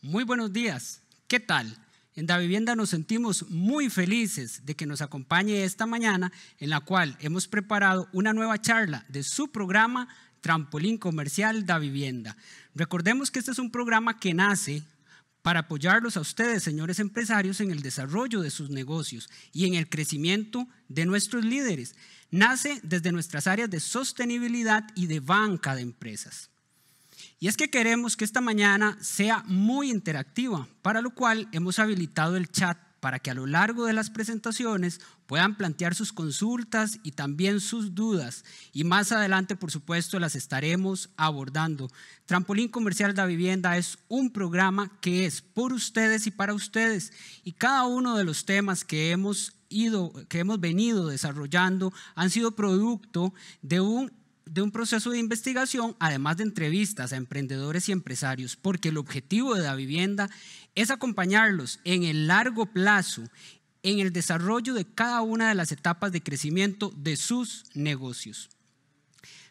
Muy buenos días. ¿Qué tal? En Davivienda nos sentimos muy felices de que nos acompañe esta mañana, en la cual hemos preparado una nueva charla de su programa Trampolín Comercial Davivienda. Recordemos que este es un programa que nace para apoyarlos a ustedes, señores empresarios, en el desarrollo de sus negocios y en el crecimiento de nuestros líderes. Nace desde nuestras áreas de sostenibilidad y de banca de empresas. Y es que queremos que esta mañana sea muy interactiva, para lo cual hemos habilitado el chat para que a lo largo de las presentaciones puedan plantear sus consultas y también sus dudas. Y más adelante, por supuesto, las estaremos abordando. Trampolín Comercial Davivienda es un programa que es por ustedes y para ustedes. Y cada uno de los temas que hemos venido desarrollando han sido producto de un proceso de investigación, además de entrevistas a emprendedores y empresarios, porque el objetivo de Davivienda es acompañarlos en el largo plazo en el desarrollo de cada una de las etapas de crecimiento de sus negocios.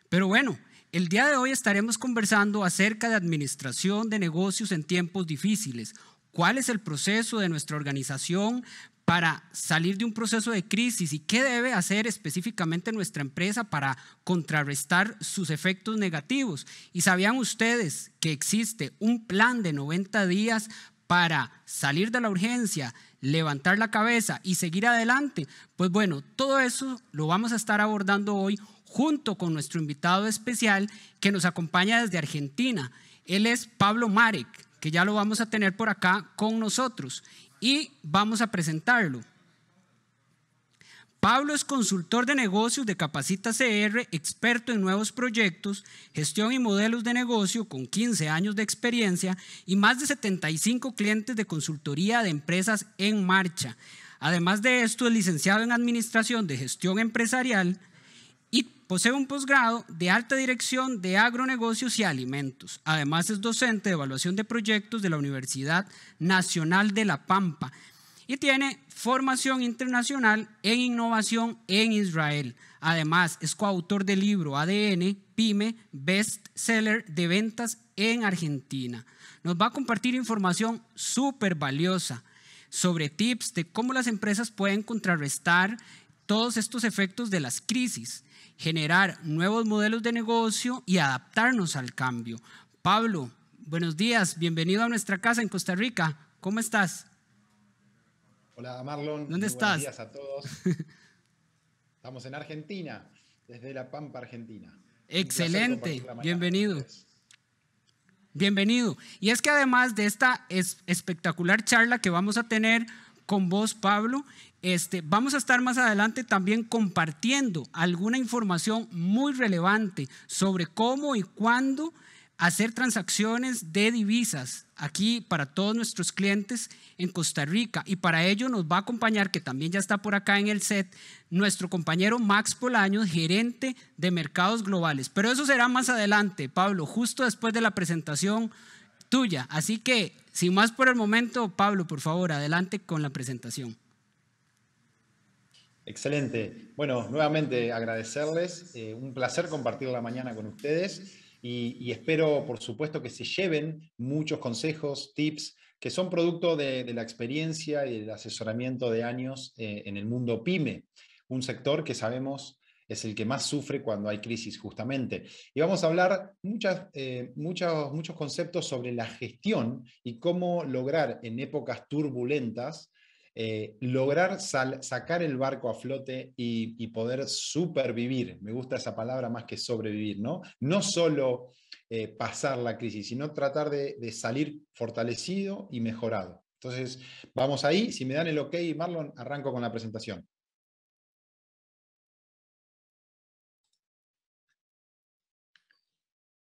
Pero bueno, el día de hoy estaremos conversando acerca de administración de negocios en tiempos difíciles. ¿Cuál es el proceso de nuestra organización para salir de un proceso de crisis y qué debe hacer específicamente nuestra empresa para contrarrestar sus efectos negativos? ¿Y sabían ustedes que existe un plan de 90 días para salir de la urgencia, levantar la cabeza y seguir adelante? Pues bueno, todo eso lo vamos a estar abordando hoy junto con nuestro invitado especial que nos acompaña desde Argentina. Él es Pablo Marek, que ya lo vamos a tener por acá con nosotros. Y vamos a presentarlo. Pablo es consultor de negocios de Capacita CR, experto en nuevos proyectos, gestión y modelos de negocio con 15 años de experiencia y más de 75 clientes de consultoría de empresas en marcha. Además de esto, es licenciado en Administración de Gestión Empresarial y posee un posgrado de alta dirección de agronegocios y alimentos. Además es docente de evaluación de proyectos de la Universidad Nacional de La Pampa y tiene formación internacional en innovación en Israel. Además es coautor del libro ADN PYME Best Seller de ventas en Argentina. Nos va a compartir información súper valiosa sobre tips de cómo las empresas pueden contrarrestar todos estos efectos de las crisis, generar nuevos modelos de negocio y adaptarnos al cambio. Pablo, buenos días, bienvenido a nuestra casa en Costa Rica. ¿Cómo estás? Hola Marlon, ¿Dónde estás? Buenos días a todos. Estamos en Argentina, desde La Pampa, Argentina. Excelente, bienvenido. Bienvenido. Y es que además de esta espectacular charla que vamos a tener con vos, Pablo, vamos a estar más adelante también compartiendo alguna información muy relevante sobre cómo y cuándo hacer transacciones de divisas aquí para todos nuestros clientes en Costa Rica. Y para ello nos va a acompañar, que también ya está por acá en el set, nuestro compañero Max Polaños, gerente de mercados globales. Pero eso será más adelante, Pablo, justo después de la presentación tuya. Así que, sin más por el momento, Pablo, por favor, adelante con la presentación. Excelente. Bueno, nuevamente agradecerles. Un placer compartir la mañana con ustedes y espero, por supuesto, que se lleven muchos consejos, tips, que son producto de la experiencia y del asesoramiento de años en el mundo PYME, un sector que sabemos es el que más sufre cuando hay crisis justamente. Y vamos a hablar muchos conceptos sobre la gestión y cómo lograr en épocas turbulentas lograr sacar el barco a flote y poder supervivir. Me gusta esa palabra más que sobrevivir, ¿no? No solo pasar la crisis, sino tratar de salir fortalecido y mejorado. Entonces, vamos ahí. Si me dan el ok, Marlon, arranco con la presentación.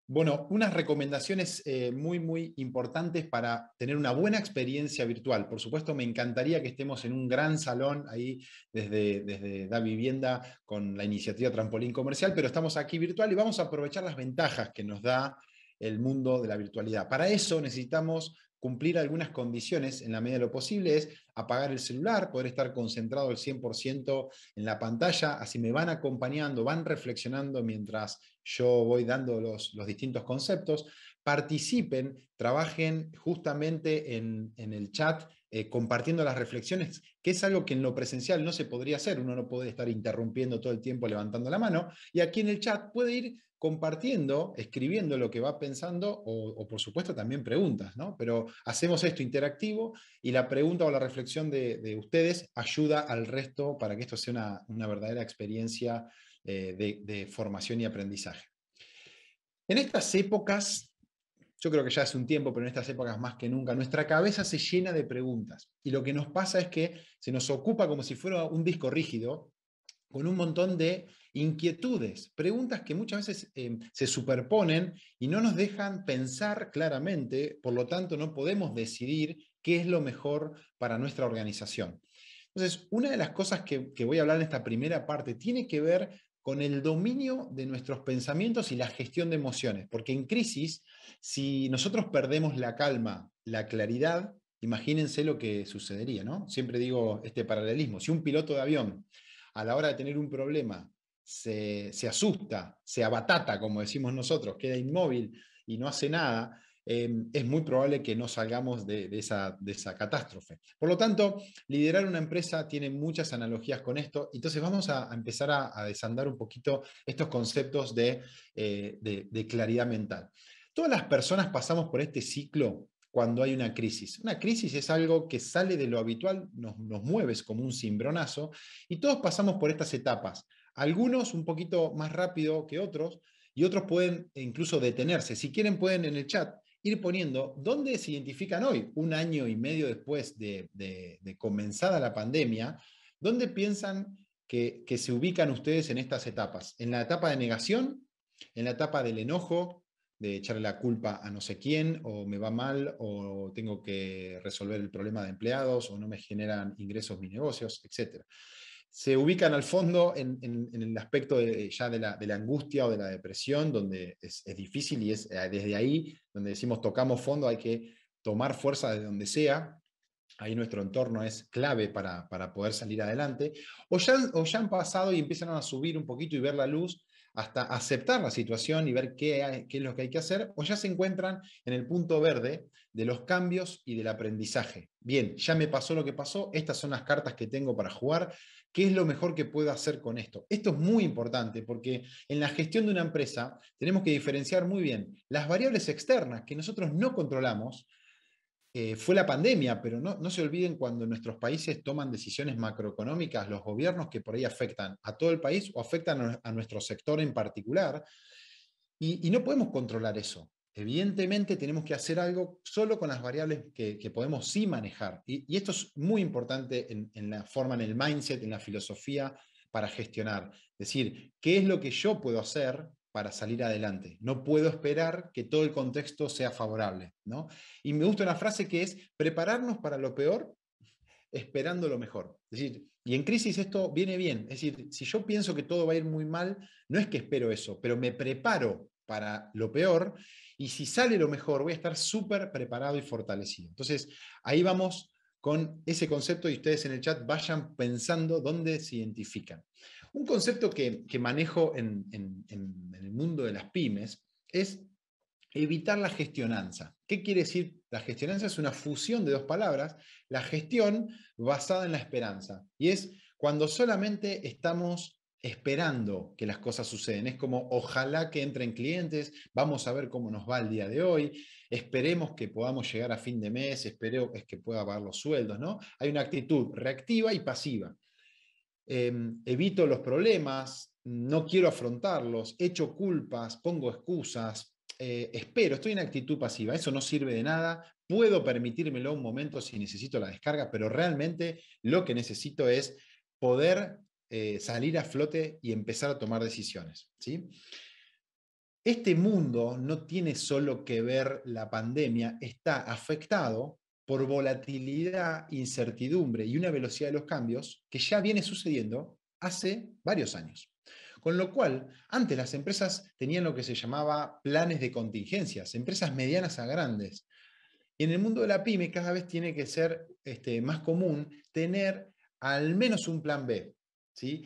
Bueno, unas recomendaciones muy importantes para tener una buena experiencia virtual. Por supuesto, me encantaría que estemos en un gran salón ahí desde Davivienda con la iniciativa Trampolín Comercial, pero estamos aquí virtual y vamos a aprovechar las ventajas que nos da el mundo de la virtualidad. Para eso necesitamos cumplir algunas condiciones en la medida de lo posible, es apagar el celular, poder estar concentrado al 100% en la pantalla, así me van acompañando, van reflexionando mientras yo voy dando los distintos conceptos. Participen, trabajen justamente en el chat, compartiendo las reflexiones, que es algo que en lo presencial no se podría hacer, uno no puede estar interrumpiendo todo el tiempo levantando la mano, y aquí en el chat puede ir compartiendo, escribiendo lo que va pensando o por supuesto también preguntas, ¿no? Pero hacemos esto interactivo y la pregunta o la reflexión de ustedes ayuda al resto para que esto sea una verdadera experiencia de formación y aprendizaje. En estas épocas, yo creo que ya hace un tiempo, pero en estas épocas más que nunca, nuestra cabeza se llena de preguntas y lo que nos pasa es que se nos ocupa como si fuera un disco rígido con un montón de inquietudes, preguntas que muchas veces se superponen y no nos dejan pensar claramente, por lo tanto no podemos decidir qué es lo mejor para nuestra organización. Entonces, una de las cosas que voy a hablar en esta primera parte tiene que ver con el dominio de nuestros pensamientos y la gestión de emociones, porque en crisis, si nosotros perdemos la calma, la claridad, imagínense lo que sucedería, ¿no? Siempre digo este paralelismo, si un piloto de avión a la hora de tener un problema se asusta, se abatata, como decimos nosotros, queda inmóvil y no hace nada, es muy probable que no salgamos de esa catástrofe. Por lo tanto, liderar una empresa tiene muchas analogías con esto, entonces vamos a empezar a desandar un poquito estos conceptos de claridad mental. Todas las personas pasamos por este ciclo cuando hay una crisis. Una crisis es algo que sale de lo habitual, nos mueve como un cimbronazo, y todos pasamos por estas etapas. Algunos un poquito más rápido que otros, y otros pueden incluso detenerse. Si quieren, pueden en el chat ir poniendo dónde se identifican hoy, un año y medio después de comenzada la pandemia, dónde piensan que se ubican ustedes en estas etapas. ¿En la etapa de negación? ¿En la etapa del enojo? De echarle la culpa a no sé quién, o me va mal, o tengo que resolver el problema de empleados, o no me generan ingresos mis negocios, etc. Se ubican al fondo en el aspecto ya de la angustia o de la depresión, donde es difícil y es desde ahí donde decimos tocamos fondo, hay que tomar fuerza de donde sea. Ahí nuestro entorno es clave para poder salir adelante, o ya han pasado y empiezan a subir un poquito y ver la luz hasta aceptar la situación y ver qué es lo que hay que hacer, o ya se encuentran en el punto verde de los cambios y del aprendizaje. Bien, ya me pasó lo que pasó, estas son las cartas que tengo para jugar, ¿qué es lo mejor que puedo hacer con esto? Esto es muy importante porque en la gestión de una empresa tenemos que diferenciar muy bien las variables externas que nosotros no controlamos. Fue la pandemia, pero no se olviden cuando nuestros países toman decisiones macroeconómicas, los gobiernos que por ahí afectan a todo el país o afectan a nuestro sector en particular, y no podemos controlar eso. Evidentemente tenemos que hacer algo solo con las variables que podemos sí manejar. Y esto es muy importante en la forma, en el mindset, en la filosofía para gestionar. Es decir, ¿qué es lo que yo puedo hacer para salir adelante? No puedo esperar que todo el contexto sea favorable, ¿no? Y me gusta una frase que es prepararnos para lo peor esperando lo mejor. Es decir, y en crisis esto viene bien. Es decir, si yo pienso que todo va a ir muy mal, no es que espero eso, pero me preparo para lo peor, y si sale lo mejor, voy a estar súper preparado y fortalecido. Entonces, ahí vamos con ese concepto y ustedes en el chat vayan pensando dónde se identifican. Un concepto que manejo en el mundo de las pymes es evitar la gestionanza. ¿Qué quiere decir? La gestionanza es una fusión de dos palabras, la gestión basada en la esperanza. Y es cuando solamente estamos esperando que las cosas suceden. Es como ojalá que entren clientes, vamos a ver cómo nos va el día de hoy, esperemos que podamos llegar a fin de mes, espero que pueda pagar los sueldos, ¿no? Hay una actitud reactiva y pasiva. Evito los problemas, no quiero afrontarlos, echo culpas, pongo excusas, espero, estoy en actitud pasiva, eso no sirve de nada, puedo permitírmelo un momento si necesito la descarga, pero realmente lo que necesito es poder salir a flote y empezar a tomar decisiones, ¿sí? Este mundo no tiene solo que ver la pandemia, está afectado por volatilidad, incertidumbre y una velocidad de los cambios que ya viene sucediendo hace varios años. Con lo cual, antes las empresas tenían lo que se llamaba planes de contingencias, empresas medianas a grandes. Y en el mundo de la pyme cada vez tiene que ser más común tener al menos un plan B, ¿sí?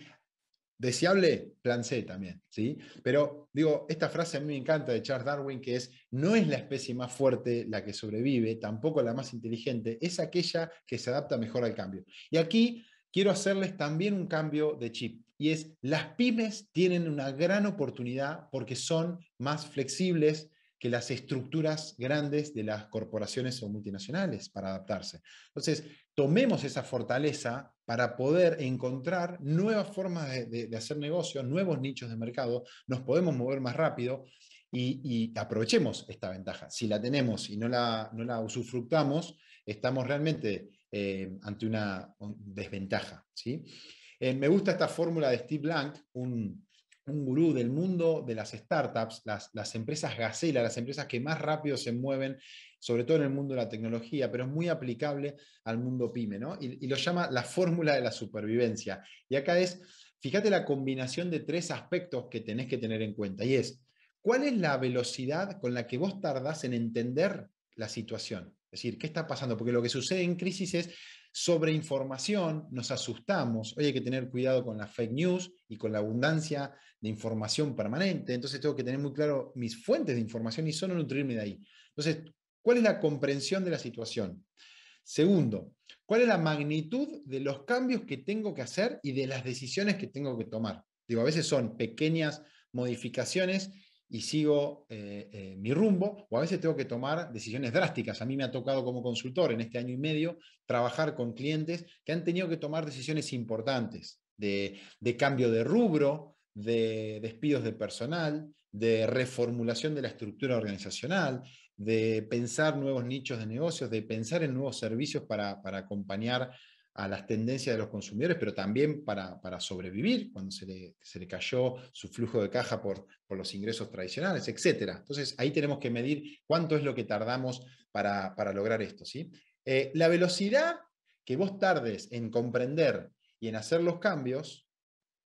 Deseable, plan C también, ¿sí? Pero digo, esta frase a mí me encanta de Charles Darwin, que es, no es la especie más fuerte la que sobrevive, tampoco la más inteligente, es aquella que se adapta mejor al cambio. Y aquí quiero hacerles también un cambio de chip, y es, las pymes tienen una gran oportunidad porque son más flexibles que las estructuras grandes de las corporaciones o multinacionales para adaptarse. Entonces, tomemos esa fortaleza para poder encontrar nuevas formas de hacer negocio, nuevos nichos de mercado, nos podemos mover más rápido y aprovechemos esta ventaja. Si la tenemos y no la usufructamos, estamos realmente ante una desventaja, ¿sí? Me gusta esta fórmula de Steve Blank, un gurú del mundo de las startups, las empresas gacela, las empresas que más rápido se mueven, sobre todo en el mundo de la tecnología, pero es muy aplicable al mundo pyme, ¿no? Y lo llama la fórmula de la supervivencia. Y acá es, fíjate la combinación de tres aspectos que tenés que tener en cuenta, y es, ¿cuál es la velocidad con la que vos tardás en entender la situación? Es decir, ¿qué está pasando? Porque lo que sucede en crisis es sobreinformación, nos asustamos, hoy hay que tener cuidado con la fake news y con la abundancia de información permanente, entonces tengo que tener muy claro mis fuentes de información y solo nutrirme de ahí. Entonces, ¿cuál es la comprensión de la situación? Segundo, ¿cuál es la magnitud de los cambios que tengo que hacer y de las decisiones que tengo que tomar? Digo, a veces son pequeñas modificaciones y sigo mi rumbo, o a veces tengo que tomar decisiones drásticas. A mí me ha tocado como consultor en este año y medio trabajar con clientes que han tenido que tomar decisiones importantes de cambio de rubro, de despidos de personal, de reformulación de la estructura organizacional, de pensar nuevos nichos de negocios, de pensar en nuevos servicios para acompañar a las tendencias de los consumidores, pero también para sobrevivir cuando se le cayó su flujo de caja por los ingresos tradicionales, etc. Entonces, ahí tenemos que medir cuánto es lo que tardamos para lograr esto, ¿sí? La velocidad que vos tardes en comprender y en hacer los cambios,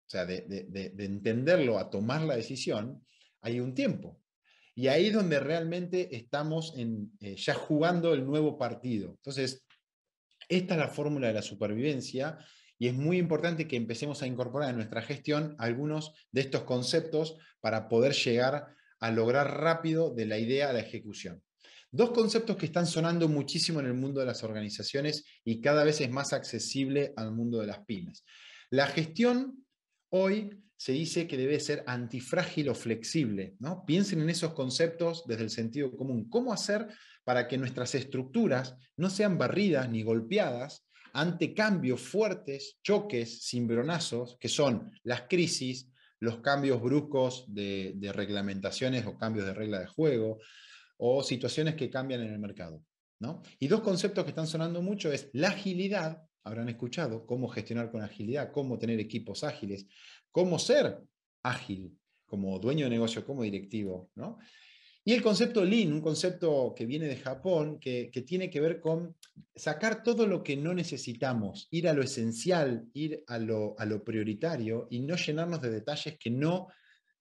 o sea, de entenderlo a tomar la decisión, hay un tiempo. Y ahí es donde realmente estamos ya jugando el nuevo partido. Entonces, esta es la fórmula de la supervivencia y es muy importante que empecemos a incorporar en nuestra gestión algunos de estos conceptos para poder llegar a lograr rápido de la idea a la ejecución. Dos conceptos que están sonando muchísimo en el mundo de las organizaciones y cada vez es más accesible al mundo de las pymes. La gestión hoy se dice que debe ser antifrágil o flexible, ¿no? Piensen en esos conceptos desde el sentido común. ¿Cómo hacer para que nuestras estructuras no sean barridas ni golpeadas ante cambios fuertes, choques, cimbronazos, que son las crisis, los cambios bruscos de reglamentaciones o cambios de regla de juego, o situaciones que cambian en el mercado, ¿no? Y dos conceptos que están sonando mucho es la agilidad, habrán escuchado, cómo gestionar con agilidad, cómo tener equipos ágiles, cómo ser ágil como dueño de negocio, como directivo, ¿no? Y el concepto Lean, un concepto que viene de Japón, que tiene que ver con sacar todo lo que no necesitamos, ir a lo esencial, ir a lo prioritario y no llenarnos de detalles que no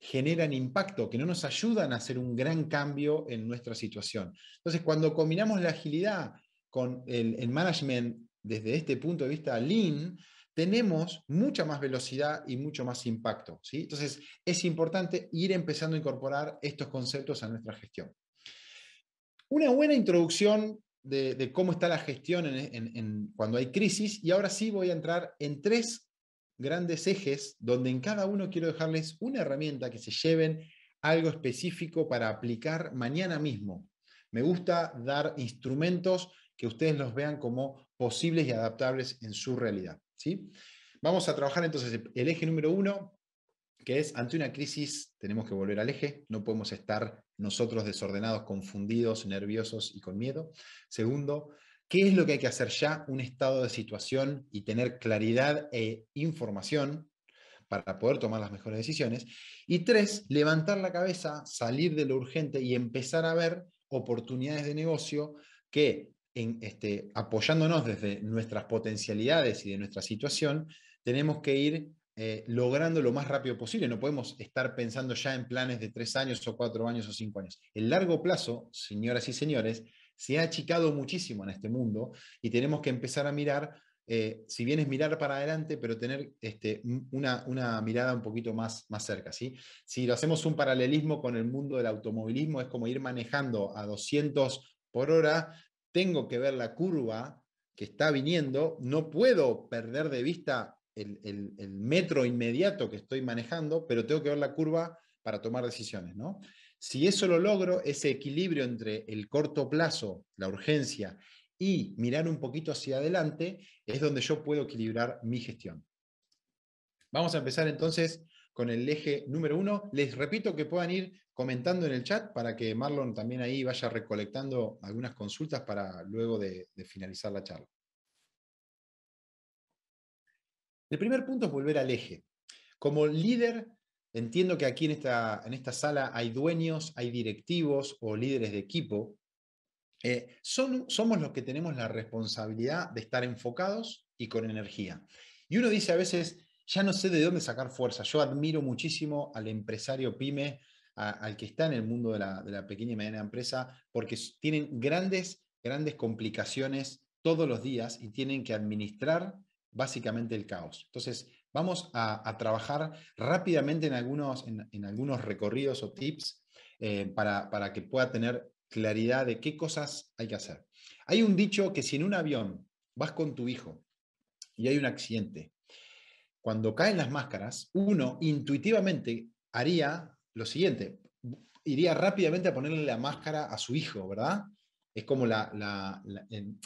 generan impacto, que no nos ayudan a hacer un gran cambio en nuestra situación. Entonces, cuando combinamos la agilidad con el management desde este punto de vista Lean, tenemos mucha más velocidad y mucho más impacto, ¿sí? Entonces, es importante ir empezando a incorporar estos conceptos a nuestra gestión. Una buena introducción de cómo está la gestión cuando hay crisis, y ahora sí voy a entrar en tres grandes ejes, donde en cada uno quiero dejarles una herramienta que se lleven algo específico para aplicar mañana mismo. Me gusta dar instrumentos que ustedes los vean como posibles y adaptables en su realidad, ¿sí? Vamos a trabajar entonces el eje número uno, que es, ante una crisis tenemos que volver al eje, no podemos estar nosotros desordenados, confundidos, nerviosos y con miedo. Segundo, ¿qué es lo que hay que hacer ya? Un estado de situación y tener claridad e información para poder tomar las mejores decisiones. Y tres, levantar la cabeza, salir de lo urgente y empezar a ver oportunidades de negocio que, apoyándonos desde nuestras potencialidades y de nuestra situación, tenemos que ir logrando lo más rápido posible. No podemos estar pensando ya en planes de 3 años o 4 años o 5 años. El largo plazo, señoras y señores, se ha achicado muchísimo en este mundo y tenemos que empezar a mirar, si bien es mirar para adelante, pero tener una mirada un poquito más cerca, ¿sí? Si lo hacemos un paralelismo con el mundo del automovilismo, es como ir manejando a 200 por hora, tengo que ver la curva que está viniendo, no puedo perder de vista el metro inmediato que estoy manejando, pero tengo que ver la curva para tomar decisiones, ¿no? Si eso lo logro, ese equilibrio entre el corto plazo, la urgencia, y mirar un poquito hacia adelante, es donde yo puedo equilibrar mi gestión. Vamos a empezar entonces con el eje número 1. Les repito que puedan ir comentando en el chat para que Marlon también ahí vaya recolectando algunas consultas para luego de finalizar la charla. El primer punto es volver al eje. Como líder, entiendo que aquí en esta sala hay dueños, hay directivos o líderes de equipo. Somos los que tenemos la responsabilidad de estar enfocados y con energía. Y uno dice a veces, ya no sé de dónde sacar fuerza. Yo admiro muchísimo al empresario pyme, al que está en el mundo de la pequeña y mediana empresa, porque tienen grandes complicaciones todos los días y tienen que administrar básicamente el caos. Entonces, vamos a trabajar rápidamente en algunos recorridos o tips para que pueda tener claridad de qué cosas hay que hacer. Hay un dicho que si en un avión vas con tu hijo y hay un accidente, cuando caen las máscaras, uno intuitivamente haría lo siguiente, iría rápidamente a ponerle la máscara a su hijo, ¿verdad? Es como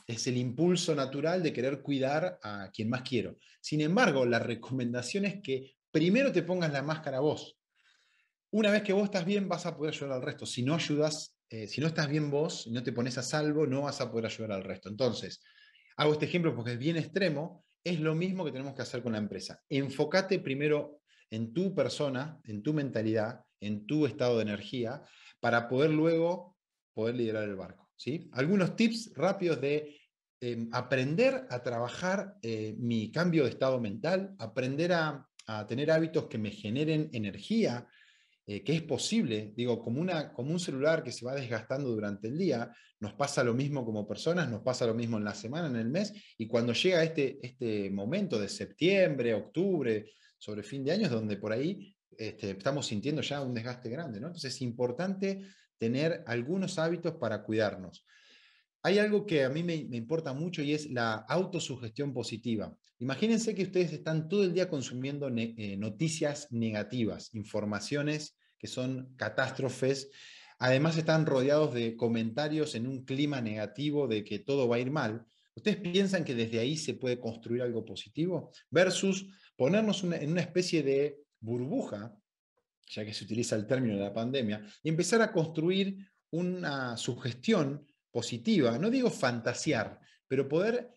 es el impulso natural de querer cuidar a quien más quiero. Sin embargo, la recomendación es que primero te pongas la máscara vos. Una vez que vos estás bien, vas a poder ayudar al resto. Si no ayudas, si no estás bien vos, no te pones a salvo, no vas a poder ayudar al resto. Entonces, hago este ejemplo porque es bien extremo, es lo mismo que tenemos que hacer con la empresa. Enfócate primero en tu persona, en tu mentalidad, en tu estado de energía, para poder luego poder liderar el barco, ¿sí? Algunos tips rápidos de aprender a trabajar mi cambio de estado mental, aprender a tener hábitos que me generen energía, que es posible, digo, como un celular que se va desgastando durante el día, nos pasa lo mismo como personas, nos pasa lo mismo en la semana, en el mes, y cuando llega este momento de septiembre, octubre, sobre fin de año, es donde por ahí estamos sintiendo ya un desgaste grande, ¿no? Entonces es importante tener algunos hábitos para cuidarnos. Hay algo que a mí me importa mucho y es la autosugestión positiva. Imagínense que ustedes están todo el día consumiendo noticias negativas, informaciones que son catástrofes. Además están rodeados de comentarios en un clima negativo de que todo va a ir mal. ¿Ustedes piensan que desde ahí se puede construir algo positivo? Versus ponernos en una especie de burbuja, ya que se utiliza el término de la pandemia, y empezar a construir una sugestión positiva, no digo fantasear, pero poder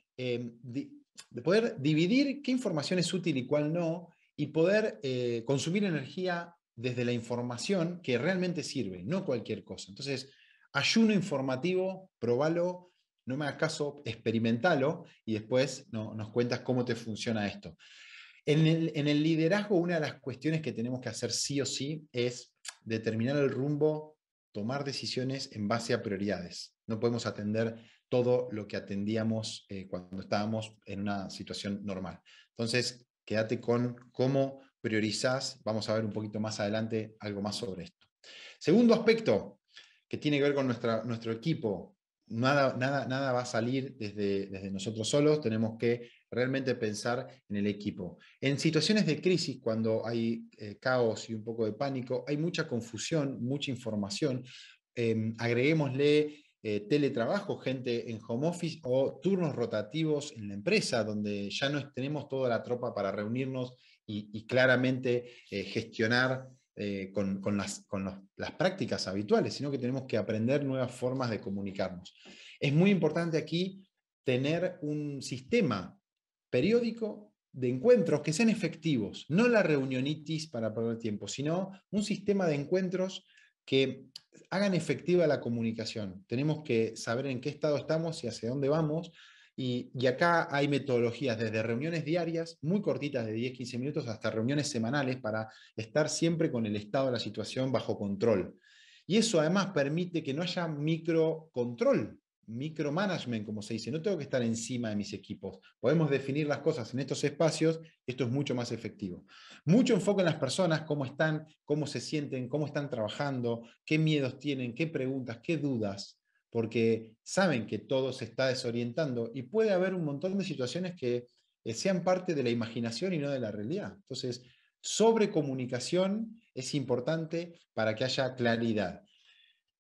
dividir qué información es útil y cuál no, y poder consumir energía desde la información que realmente sirve, no cualquier cosa. Entonces, ayuno informativo, probalo, no me hagas caso, experimentalo y después nos cuentas cómo te funciona esto. En el liderazgo, una de las cuestiones que tenemos que hacer sí o sí es determinar el rumbo, tomar decisiones en base a prioridades. No podemos atender todo lo que atendíamos cuando estábamos en una situación normal. Entonces, quédate con cómo priorizás. Vamos a ver un poquito más adelante algo más sobre esto. Segundo aspecto que tiene que ver con nuestro equipo. Nada va a salir desde nosotros solos, tenemos que realmente pensar en el equipo. En situaciones de crisis, cuando hay caos y un poco de pánico, hay mucha confusión, mucha información. Agreguémosle teletrabajo, gente en home office o turnos rotativos en la empresa, donde ya no tenemos toda la tropa para reunirnos y claramente gestionar con las prácticas habituales, sino que tenemos que aprender nuevas formas de comunicarnos. Es muy importante aquí tener un sistema periódico de encuentros que sean efectivos, no la reunionitis para perder tiempo, sino un sistema de encuentros que hagan efectiva la comunicación. Tenemos que saber en qué estado estamos y hacia dónde vamos. Y acá hay metodologías desde reuniones diarias, muy cortitas de 10-15 minutos, hasta reuniones semanales para estar siempre con el estado de la situación bajo control. Y eso además permite que no haya microcontrol, micromanagement, como se dice, no tengo que estar encima de mis equipos. Podemos definir las cosas en estos espacios, esto es mucho más efectivo. Mucho enfoque en las personas, cómo están, cómo se sienten, cómo están trabajando, qué miedos tienen, qué preguntas, qué dudas, porque saben que todo se está desorientando y puede haber un montón de situaciones que sean parte de la imaginación y no de la realidad. Entonces, sobrecomunicación es importante para que haya claridad.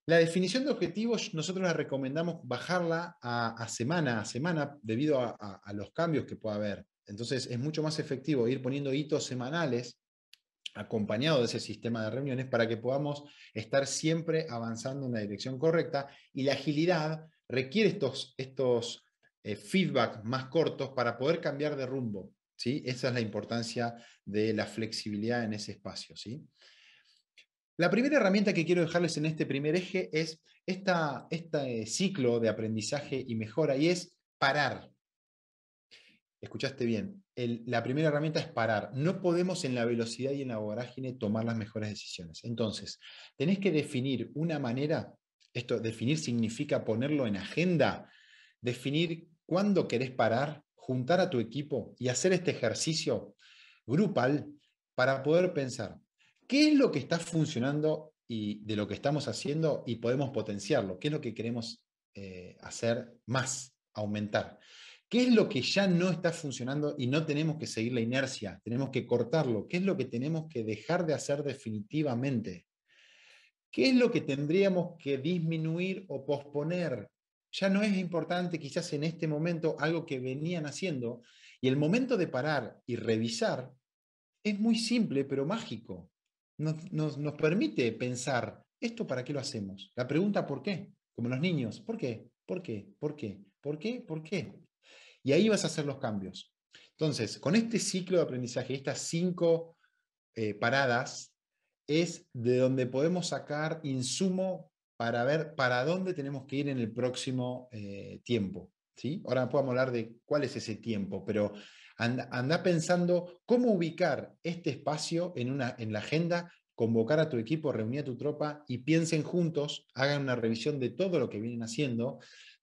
La definición de objetivos nosotros la recomendamos bajarla a semana a semana debido a los cambios que pueda haber. Entonces es mucho más efectivo ir poniendo hitos semanales acompañado de ese sistema de reuniones para que podamos estar siempre avanzando en la dirección correcta, y la agilidad requiere estos feedback más cortos para poder cambiar de rumbo. ¿Sí? Esa es la importancia de la flexibilidad en ese espacio. ¿Sí? La primera herramienta que quiero dejarles en este primer eje es este ciclo de aprendizaje y mejora, y es parar. Escuchaste bien, la primera herramienta es parar. No podemos en la velocidad y en la vorágine tomar las mejores decisiones. Entonces, tenés que definir una manera, esto, definir significa ponerlo en agenda, definir cuándo querés parar, juntar a tu equipo y hacer este ejercicio grupal para poder pensar qué es lo que está funcionando y de lo que estamos haciendo y podemos potenciarlo, qué es lo que queremos hacer más, aumentar. ¿Qué es lo que ya no está funcionando y no tenemos que seguir la inercia? Tenemos que cortarlo. ¿Qué es lo que tenemos que dejar de hacer definitivamente? ¿Qué es lo que tendríamos que disminuir o posponer? Ya no es importante quizás en este momento algo que venían haciendo, y el momento de parar y revisar es muy simple pero mágico. Nos permite pensar, ¿esto para qué lo hacemos? La pregunta ¿por qué? Como los niños, ¿por qué? ¿Por qué? ¿Por qué? ¿Por qué? ¿Por qué? Y ahí vas a hacer los cambios. Entonces, con este ciclo de aprendizaje, estas 5 paradas, es de donde podemos sacar insumo para ver para dónde tenemos que ir en el próximo tiempo. ¿Sí? Ahora podemos hablar de cuál es ese tiempo, pero anda pensando cómo ubicar este espacio en la agenda, convocar a tu equipo, reunir a tu tropa y piensen juntos, hagan una revisión de todo lo que vienen haciendo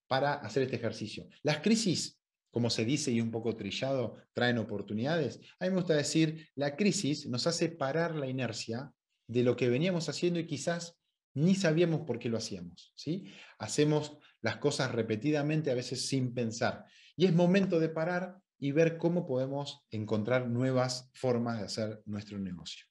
para hacer este ejercicio. Las crisis, como se dice y un poco trillado, traen oportunidades. A mí me gusta decir, la crisis nos hace parar la inercia de lo que veníamos haciendo y quizás ni sabíamos por qué lo hacíamos. ¿Sí? Hacemos las cosas repetidamente, a veces sin pensar. Y es momento de parar y ver cómo podemos encontrar nuevas formas de hacer nuestro negocio.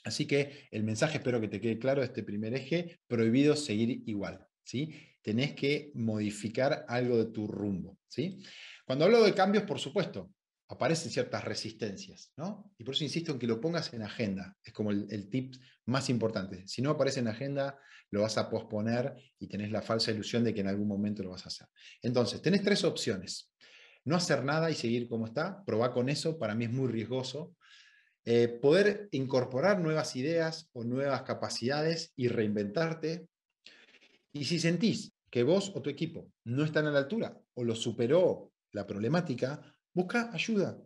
Así que el mensaje, espero que te quede claro, de este primer eje: prohibido seguir igual. ¿Sí? Tenés que modificar algo de tu rumbo. ¿Sí? Cuando hablo de cambios, por supuesto, aparecen ciertas resistencias, ¿no? Y por eso insisto en que lo pongas en agenda. Es como el tip más importante. Si no aparece en agenda, lo vas a posponer y tenés la falsa ilusión de que en algún momento lo vas a hacer. Entonces, tenés 3 opciones. No hacer nada y seguir como está. Probá con eso, para mí es muy riesgoso. Poder incorporar nuevas ideas o nuevas capacidades y reinventarte. Y si sentís que vos o tu equipo no están a la altura o lo superó la problemática, busca ayuda.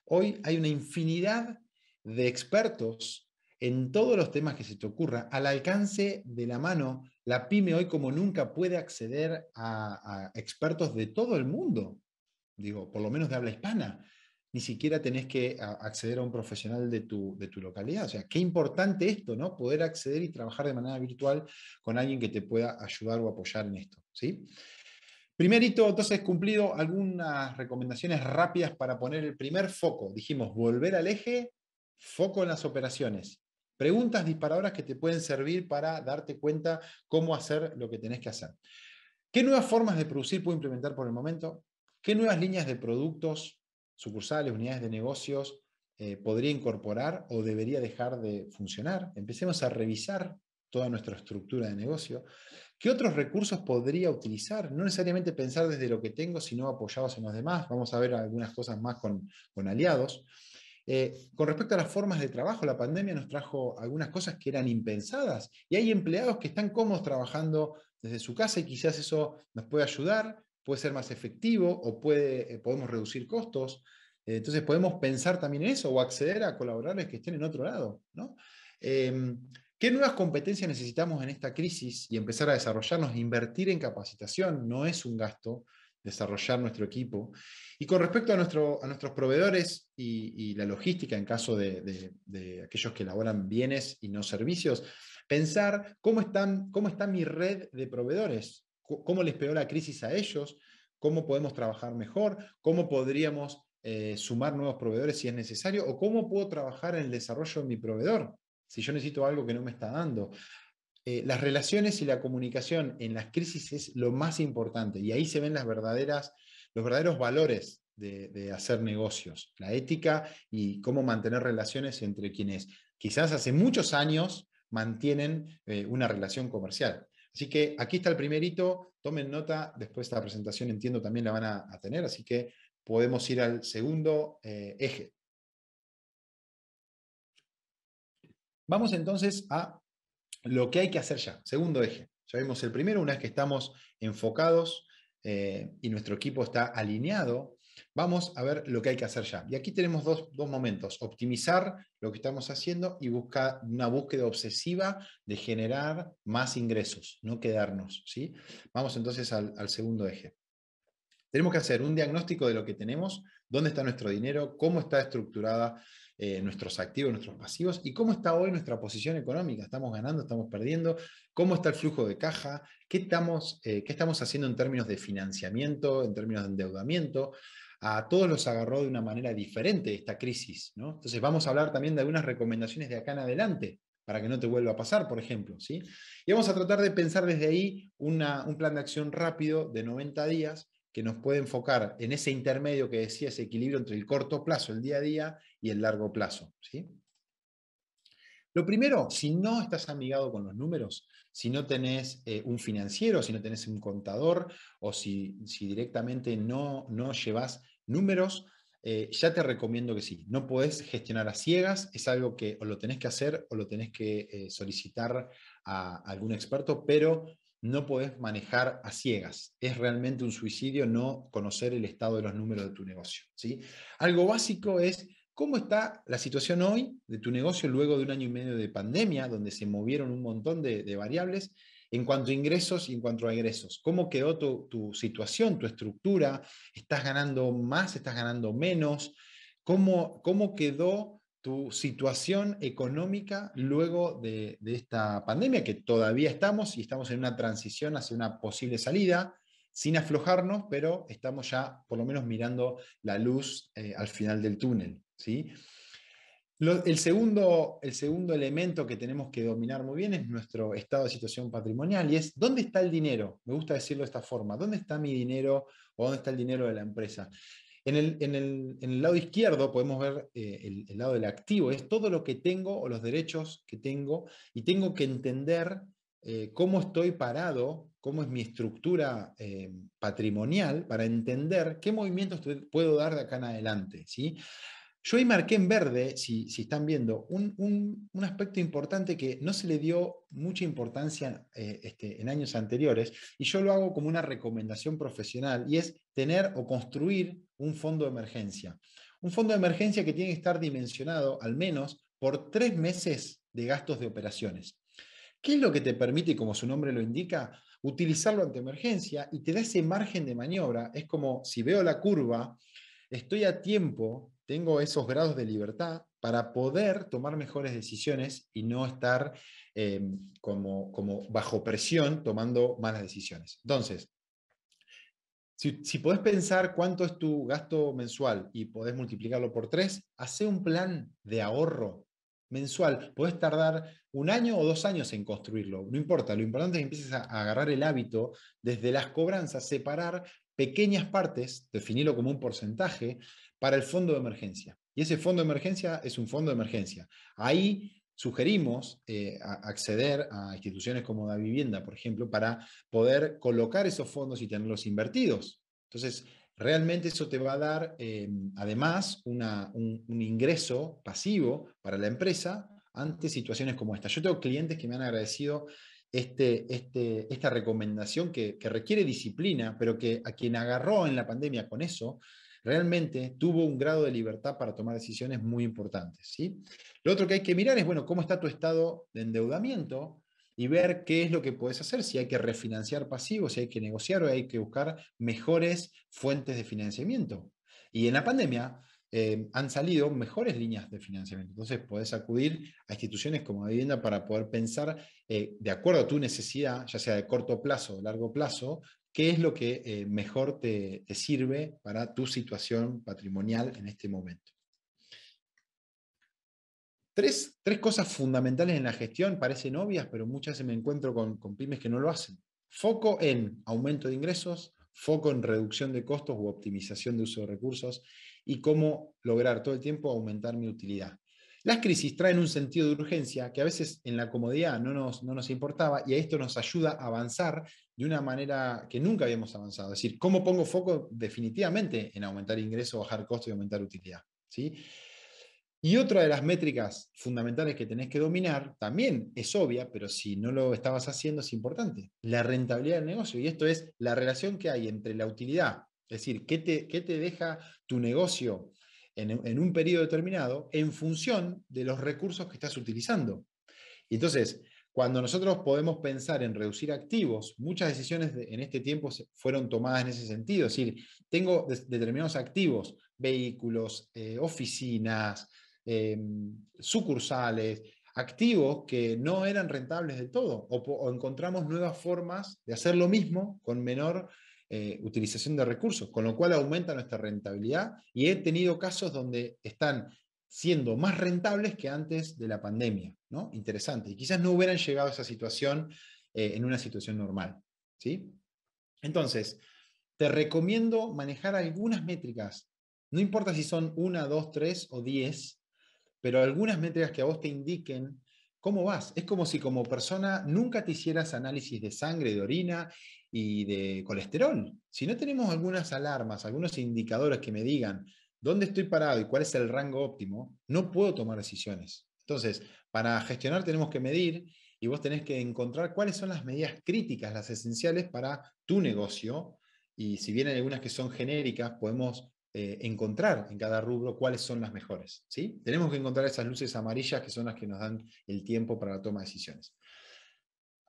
Hoy hay una infinidad de expertos en todos los temas que se te ocurra, al alcance de la mano. La pyme hoy como nunca puede acceder a expertos de todo el mundo, digo, por lo menos de habla hispana. Ni siquiera tenés que acceder a un profesional de tu localidad. O sea, qué importante esto, ¿no? Poder acceder y trabajar de manera virtual con alguien que te pueda ayudar o apoyar en esto, ¿sí? Primer hito, entonces, cumplido. Algunas recomendaciones rápidas para poner el primer foco. Dijimos, volver al eje, foco en las operaciones. Preguntas disparadoras que te pueden servir para darte cuenta cómo hacer lo que tenés que hacer. ¿Qué nuevas formas de producir puedo implementar por el momento? ¿Qué nuevas líneas de productos, sucursales, unidades de negocios podría incorporar o debería dejar de funcionar? Empecemos a revisar toda nuestra estructura de negocio. ¿Qué otros recursos podría utilizar? No necesariamente pensar desde lo que tengo, sino apoyados en los demás. Vamos a ver algunas cosas más con aliados. Con respecto a las formas de trabajo, la pandemia nos trajo algunas cosas que eran impensadas, y hay empleados que están cómodos trabajando desde su casa y quizás eso nos puede ayudar, puede ser más efectivo o podemos reducir costos. Entonces podemos pensar también en eso o acceder a colaboradores que estén en otro lado, ¿no? ¿Qué nuevas competencias necesitamos en esta crisis y empezar a desarrollarnos? Invertir en capacitación no es un gasto, desarrollar nuestro equipo. Y con respecto a nuestros proveedores y la logística, en caso de aquellos que elaboran bienes y no servicios, pensar cómo está mi red de proveedores, cómo les pegó la crisis a ellos, cómo podemos trabajar mejor, cómo podríamos sumar nuevos proveedores si es necesario, o cómo puedo trabajar en el desarrollo de mi proveedor si yo necesito algo que no me está dando. Las relaciones y la comunicación en las crisis es lo más importante y ahí se ven los verdaderos valores de hacer negocios, la ética y cómo mantener relaciones entre quienes quizás hace muchos años mantienen una relación comercial. Así que aquí está el primer hito, tomen nota, después de la presentación entiendo también la van a tener, así que podemos ir al segundo eje. Vamos entonces a lo que hay que hacer ya. Segundo eje. Ya vimos el primero, una vez que estamos enfocados y nuestro equipo está alineado, vamos a ver lo que hay que hacer ya. Y aquí tenemos dos momentos. Optimizar lo que estamos haciendo y buscar una búsqueda obsesiva de generar más ingresos, no quedarnos. ¿Sí? Vamos entonces al segundo eje. Tenemos que hacer un diagnóstico de lo que tenemos, dónde está nuestro dinero, cómo está estructurada nuestros activos, nuestros pasivos y cómo está hoy nuestra posición económica. ¿Estamos ganando, estamos perdiendo? ¿Cómo está el flujo de caja? ¿Qué estamos haciendo en términos de financiamiento, en términos de endeudamiento? A todos los agarró de una manera diferente esta crisis, ¿no? Entonces vamos a hablar también de algunas recomendaciones de acá en adelante para que no te vuelva a pasar, por ejemplo, ¿sí? Y vamos a tratar de pensar desde ahí un plan de acción rápido de 90 días que nos puede enfocar en ese intermedio que decía, ese equilibrio entre el corto plazo, el día a día, y el largo plazo. ¿Sí? Lo primero, si no estás amigado con los números, si no tenés un financiero, si no tenés un contador, o si directamente no llevas números, ya te recomiendo que sí. No podés gestionar a ciegas, es algo que o lo tenés que hacer o lo tenés que solicitar a algún experto, pero no podés manejar a ciegas. Es realmente un suicidio no conocer el estado de los números de tu negocio. ¿Sí? Algo básico es cómo está la situación hoy de tu negocio luego de 1 año y medio de pandemia, donde se movieron un montón de variables en cuanto a ingresos y en cuanto a egresos. ¿Cómo quedó tu situación, tu estructura? ¿Estás ganando más? ¿Estás ganando menos? ¿Cómo quedó tu situación económica luego de esta pandemia, que todavía estamos y estamos en una transición hacia una posible salida, sin aflojarnos, pero estamos ya por lo menos mirando la luz al final del túnel? ¿Sí? El segundo elemento que tenemos que dominar muy bien es nuestro estado de situación patrimonial y es ¿dónde está el dinero? Me gusta decirlo de esta forma, ¿dónde está mi dinero o dónde está el dinero de la empresa? En el lado izquierdo podemos ver el lado del activo, es todo lo que tengo o los derechos que tengo y tengo que entender cómo estoy parado, cómo es mi estructura patrimonial para entender qué movimientos puedo dar de acá en adelante. ¿Sí? Yo ahí marqué en verde, si están viendo, un aspecto importante que no se le dio mucha importancia en años anteriores, y yo lo hago como una recomendación profesional, y es tener o construir un fondo de emergencia. Un fondo de emergencia que tiene que estar dimensionado al menos por 3 meses de gastos de operaciones. ¿Qué es lo que te permite, como su nombre lo indica, utilizarlo ante emergencia y te da ese margen de maniobra? Es como si veo la curva, estoy a tiempo, tengo esos grados de libertad para poder tomar mejores decisiones y no estar como bajo presión tomando malas decisiones. Entonces, si podés pensar cuánto es tu gasto mensual y podés multiplicarlo por 3, hace un plan de ahorro mensual. Podés tardar 1 año o 2 años en construirlo, no importa. Lo importante es que empieces a agarrar el hábito desde las cobranzas, separar pequeñas partes, definirlo como un porcentaje para el fondo de emergencia. Y ese fondo de emergencia es un fondo de emergencia. Ahí sugerimos acceder a instituciones como Davivienda, por ejemplo, para poder colocar esos fondos y tenerlos invertidos. Entonces, realmente eso te va a dar, además, un ingreso pasivo para la empresa ante situaciones como esta. Yo tengo clientes que me han agradecido esta recomendación que requiere disciplina, pero que a quien agarró en la pandemia con eso, realmente tuvo un grado de libertad para tomar decisiones muy importantes, ¿sí? Lo otro que hay que mirar es, bueno, cómo está tu estado de endeudamiento y ver qué es lo que puedes hacer, si hay que refinanciar pasivos, si hay que negociar o hay que buscar mejores fuentes de financiamiento. Y en la pandemia han salido mejores líneas de financiamiento. Entonces, podés acudir a instituciones como Vivienda para poder pensar, de acuerdo a tu necesidad, ya sea de corto plazo o largo plazo, qué es lo que mejor te sirve para tu situación patrimonial en este momento. Tres cosas fundamentales en la gestión, parecen obvias, pero muchas veces me encuentro con pymes que no lo hacen. Foco en aumento de ingresos, foco en reducción de costos u optimización de uso de recursos y cómo lograr todo el tiempo aumentar mi utilidad. Las crisis traen un sentido de urgencia que a veces en la comodidad no nos importaba y a esto nos ayuda a avanzar de una manera que nunca habíamos avanzado. Es decir, ¿cómo pongo foco definitivamente en aumentar ingresos, bajar costos y aumentar utilidad? ¿Sí? Y otra de las métricas fundamentales que tenés que dominar, también es obvia, pero si no lo estabas haciendo es importante, la rentabilidad del negocio. Y esto es la relación que hay entre la utilidad, es decir, qué te deja tu negocio en un periodo determinado en función de los recursos que estás utilizando. Y entonces, cuando nosotros podemos pensar en reducir activos, muchas decisiones en este tiempo fueron tomadas en ese sentido. Es decir, tengo determinados activos, vehículos, oficinas, sucursales, activos que no eran rentables del todo, o encontramos nuevas formas de hacer lo mismo con menor utilización de recursos, con lo cual aumenta nuestra rentabilidad. Y he tenido casos donde están siendo más rentables que antes de la pandemia, ¿no? Interesante. Y quizás no hubieran llegado a esa situación en una situación normal, ¿sí? Entonces, te recomiendo manejar algunas métricas. No importa si son 1, 2, 3 o 10, pero algunas métricas que a vos te indiquen cómo vas. Es como si como persona nunca te hicieras análisis de sangre, de orina y de colesterol. Si no tenemos algunas alarmas, algunos indicadores que me digan dónde estoy parado y cuál es el rango óptimo, no puedo tomar decisiones. Entonces, para gestionar tenemos que medir y vos tenés que encontrar cuáles son las medidas críticas, las esenciales para tu negocio. Y si bien hay algunas que son genéricas, podemos encontrar en cada rubro cuáles son las mejores, ¿sí? Tenemos que encontrar esas luces amarillas que son las que nos dan el tiempo para la toma de decisiones.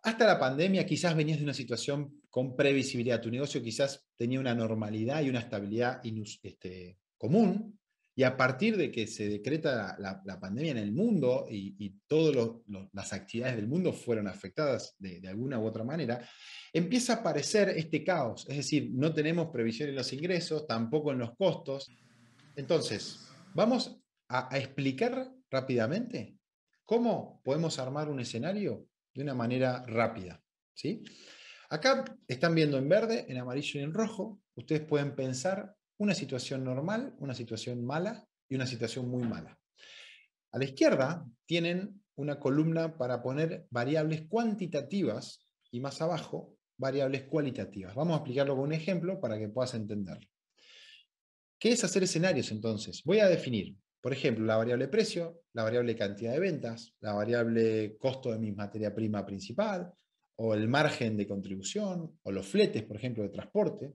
Hasta la pandemia quizás venías de una situación con previsibilidad. Tu negocio quizás tenía una normalidad y una estabilidad común, y a partir de que se decreta la pandemia en el mundo y todas las actividades del mundo fueron afectadas de alguna u otra manera, empieza a aparecer este caos. Es decir, no tenemos previsión en los ingresos, tampoco en los costos. Entonces, vamos a explicar rápidamente cómo podemos armar un escenario de una manera rápida, ¿sí? Acá están viendo en verde, en amarillo y en rojo. Ustedes pueden pensar una situación normal, una situación mala y una situación muy mala. A la izquierda tienen una columna para poner variables cuantitativas y más abajo variables cualitativas. Vamos a explicarlo con un ejemplo para que puedas entenderlo. ¿Qué es hacer escenarios entonces? Voy a definir, por ejemplo, la variable precio, la variable cantidad de ventas, la variable costo de mi materia prima principal, o el margen de contribución, o los fletes, por ejemplo, de transporte.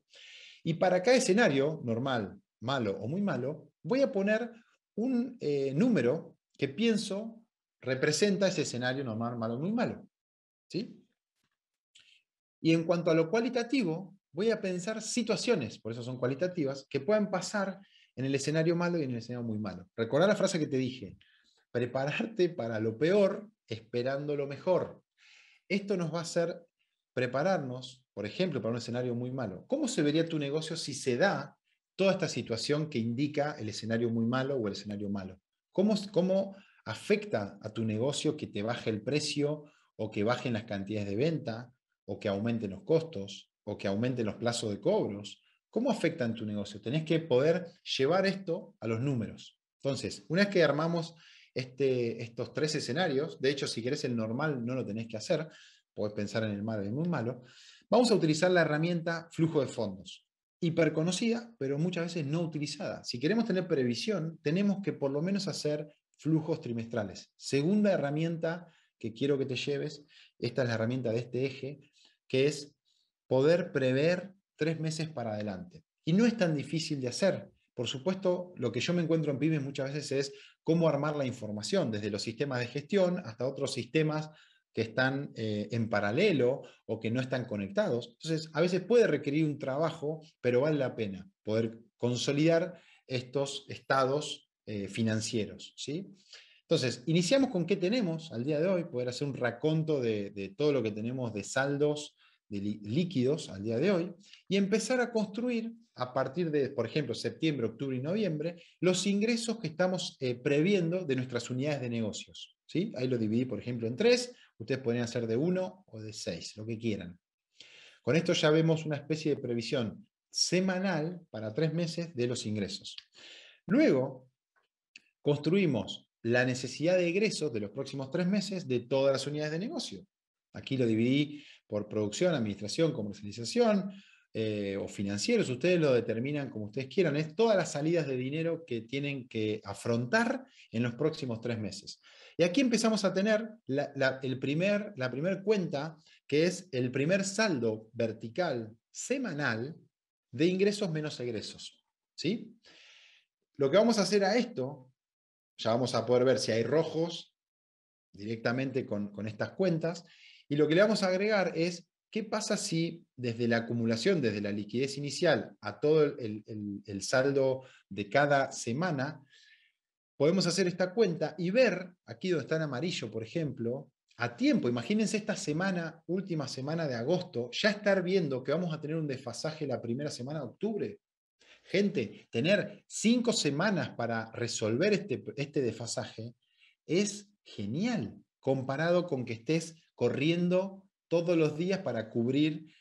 Y para cada escenario, normal, malo o muy malo, voy a poner un número que pienso representa ese escenario normal, malo o muy malo. ¿Sí? Y en cuanto a lo cualitativo, voy a pensar situaciones, por eso son cualitativas, que puedan pasar en el escenario malo y en el escenario muy malo. Recordá la frase que te dije, prepararte para lo peor esperando lo mejor. Esto nos va a hacer prepararnos, por ejemplo, para un escenario muy malo. ¿Cómo se vería tu negocio si se da toda esta situación que indica el escenario muy malo o el escenario malo? ¿Cómo afecta a tu negocio que te baje el precio o que bajen las cantidades de venta o que aumenten los costos o que aumenten los plazos de cobros? ¿Cómo afecta en tu negocio? Tenés que poder llevar esto a los números. Entonces, una vez que armamos estos tres escenarios, de hecho, si querés el normal no lo tenés que hacer, podés pensar en el malo y el muy malo, vamos a utilizar la herramienta flujo de fondos. Hiperconocida, pero muchas veces no utilizada. Si queremos tener previsión, tenemos que por lo menos hacer flujos trimestrales. Segunda herramienta que quiero que te lleves, esta es la herramienta de este eje, que es poder prever 3 meses para adelante. Y no es tan difícil de hacer, Por supuesto, lo que yo me encuentro en pymes muchas veces es cómo armar la información, desde los sistemas de gestión hasta otros sistemas que están en paralelo o que no están conectados. Entonces, a veces puede requerir un trabajo, pero vale la pena poder consolidar estos estados financieros, ¿sí? Entonces, iniciamos con qué tenemos al día de hoy, poder hacer un raconto de todo lo que tenemos de saldos, de líquidos al día de hoy, y empezar a construir a partir de, por ejemplo, septiembre, octubre y noviembre, los ingresos que estamos previendo de nuestras unidades de negocios. ¿Sí? Ahí lo dividí, por ejemplo, en 3, ustedes podrían hacer de 1 o de 6, lo que quieran. Con esto ya vemos una especie de previsión semanal para 3 meses de los ingresos. Luego, construimos la necesidad de egresos de los próximos 3 meses de todas las unidades de negocio. Aquí lo dividí por producción, administración, comercialización o financieros. Ustedes lo determinan como ustedes quieran. Es todas las salidas de dinero que tienen que afrontar en los próximos 3 meses. Y aquí empezamos a tener la primera cuenta, que es el primer saldo vertical semanal de ingresos menos egresos. ¿Sí? Lo que vamos a hacer a esto, ya vamos a poder ver si hay rojos directamente con estas cuentas, y lo que le vamos a agregar es qué pasa si desde la acumulación, desde la liquidez inicial a todo el saldo de cada semana, podemos hacer esta cuenta y ver, aquí donde está en amarillo, por ejemplo, a tiempo, imagínense esta semana, última semana de agosto, ya estar viendo que vamos a tener un desfasaje la primera semana de octubre. Gente, tener 5 semanas para resolver este desfasaje es genial, comparado con que estés corriendo todos los días para cubrir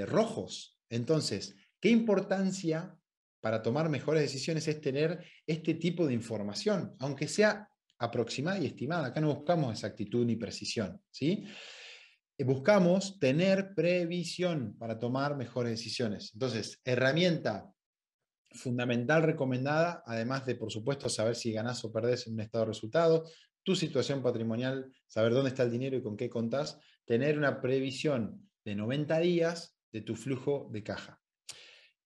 rojos. Entonces, ¿qué importancia para tomar mejores decisiones es tener este tipo de información, aunque sea aproximada y estimada? Acá no buscamos exactitud ni precisión, ¿sí? Buscamos tener previsión para tomar mejores decisiones. Entonces, herramienta fundamental recomendada, además de, por supuesto, saber si ganás o perdés en un estado de resultados, tu situación patrimonial, saber dónde está el dinero y con qué contás, tener una previsión de 90 días de tu flujo de caja.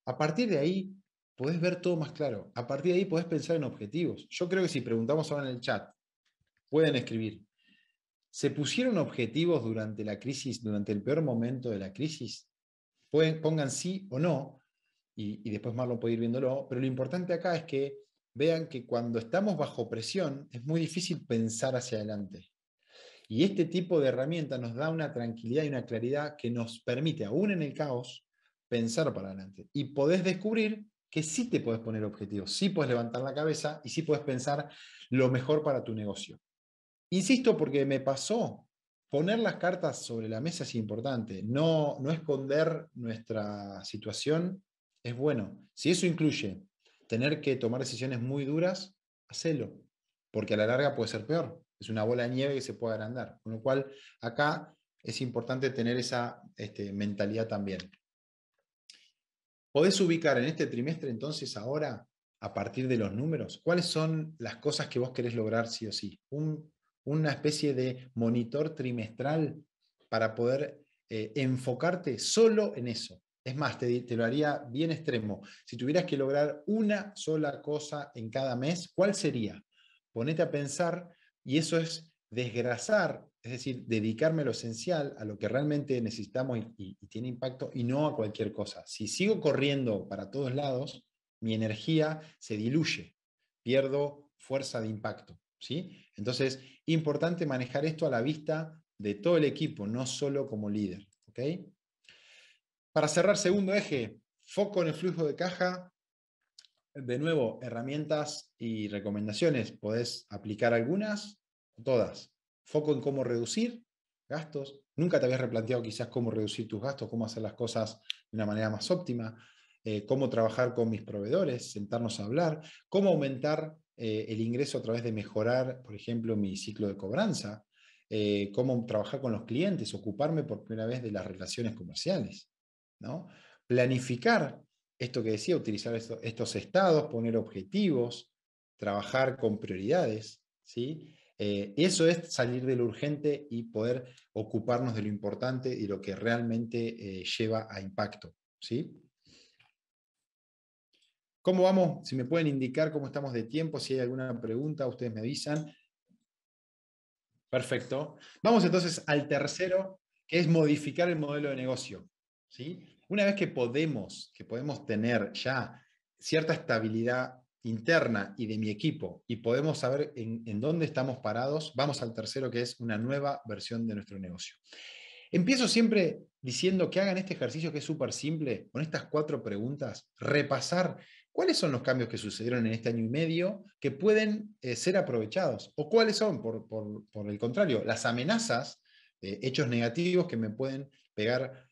A partir de ahí, podés ver todo más claro. A partir de ahí, podés pensar en objetivos. Yo creo que si preguntamos ahora en el chat, pueden escribir, ¿se pusieron objetivos durante la crisis, durante el peor momento de la crisis? Pongan sí o no, y después Marlon puede ir viéndolo, pero lo importante acá es que vean que cuando estamos bajo presión es muy difícil pensar hacia adelante. Y este tipo de herramienta nos da una tranquilidad y una claridad que nos permite, aún en el caos, pensar para adelante. Y podés descubrir que sí te podés poner objetivos, sí podés levantar la cabeza y sí podés pensar lo mejor para tu negocio. Insisto, porque me pasó, poner las cartas sobre la mesa es importante, no esconder nuestra situación es bueno. Si eso incluye tener que tomar decisiones muy duras, hacelo, porque a la larga puede ser peor. Es una bola de nieve que se puede agrandar. Con lo cual, acá es importante tener esa mentalidad también. Podés ubicar en este trimestre, entonces, ahora, a partir de los números, cuáles son las cosas que vos querés lograr sí o sí. Una especie de monitor trimestral para poder enfocarte solo en eso. Es más, te lo haría bien extremo. Si tuvieras que lograr una sola cosa en cada mes, ¿cuál sería? Ponete a pensar, y eso es desgrasar, es decir, dedicarme a lo esencial, a lo que realmente necesitamos y tiene impacto, y no a cualquier cosa. Si sigo corriendo para todos lados, mi energía se diluye, pierdo fuerza de impacto, ¿sí? Entonces, importante manejar esto a la vista de todo el equipo, no solo como líder, ¿ok? Para cerrar, segundo eje, foco en el flujo de caja. De nuevo, herramientas y recomendaciones. Podés aplicar algunas o todas. Foco en cómo reducir gastos. Nunca te habías replanteado quizás cómo reducir tus gastos, cómo hacer las cosas de una manera más óptima, cómo trabajar con mis proveedores, sentarnos a hablar, cómo aumentar el ingreso a través de mejorar, por ejemplo, mi ciclo de cobranza, cómo trabajar con los clientes, ocuparme por primera vez de las relaciones comerciales, ¿no? Planificar esto que decía, utilizar estos estados, poner objetivos, trabajar con prioridades, ¿sí? Eso es salir de lo urgente y poder ocuparnos de lo importante y lo que realmente lleva a impacto, ¿sí? ¿Cómo vamos? Si me pueden indicar cómo estamos de tiempo, si hay alguna pregunta, ustedes me avisan. Perfecto. Vamos entonces al tercero, que es modificar el modelo de negocio. ¿Sí? Una vez que podemos tener ya cierta estabilidad interna y de mi equipo y podemos saber en dónde estamos parados, vamos al tercero, que es una nueva versión de nuestro negocio. Empiezo siempre diciendo que hagan este ejercicio que es súper simple, con estas 4 preguntas, repasar cuáles son los cambios que sucedieron en este año y medio que pueden ser aprovechados, o cuáles son, por el contrario, las amenazas, hechos negativos que me pueden pegar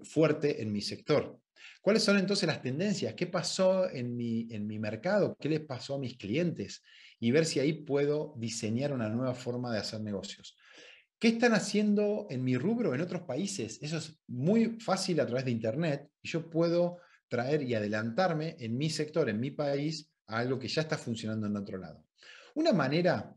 fuerte en mi sector. ¿Cuáles son entonces las tendencias? ¿Qué pasó en mi mercado? ¿Qué les pasó a mis clientes? Y ver si ahí puedo diseñar una nueva forma de hacer negocios. ¿Qué están haciendo en mi rubro en otros países? Eso es muy fácil a través de Internet y yo puedo traer y adelantarme en mi sector, en mi país, a algo que ya está funcionando en otro lado. Una manera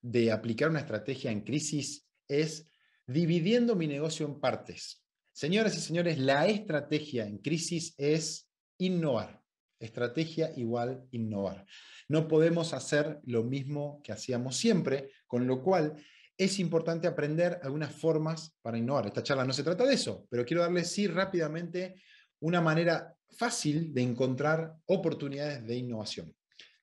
de aplicar una estrategia en crisis es dividiendo mi negocio en partes. Señoras y señores, la estrategia en crisis es innovar. Estrategia igual innovar. No podemos hacer lo mismo que hacíamos siempre, con lo cual es importante aprender algunas formas para innovar. Esta charla no se trata de eso, pero quiero darles sí rápidamente una manera fácil de encontrar oportunidades de innovación.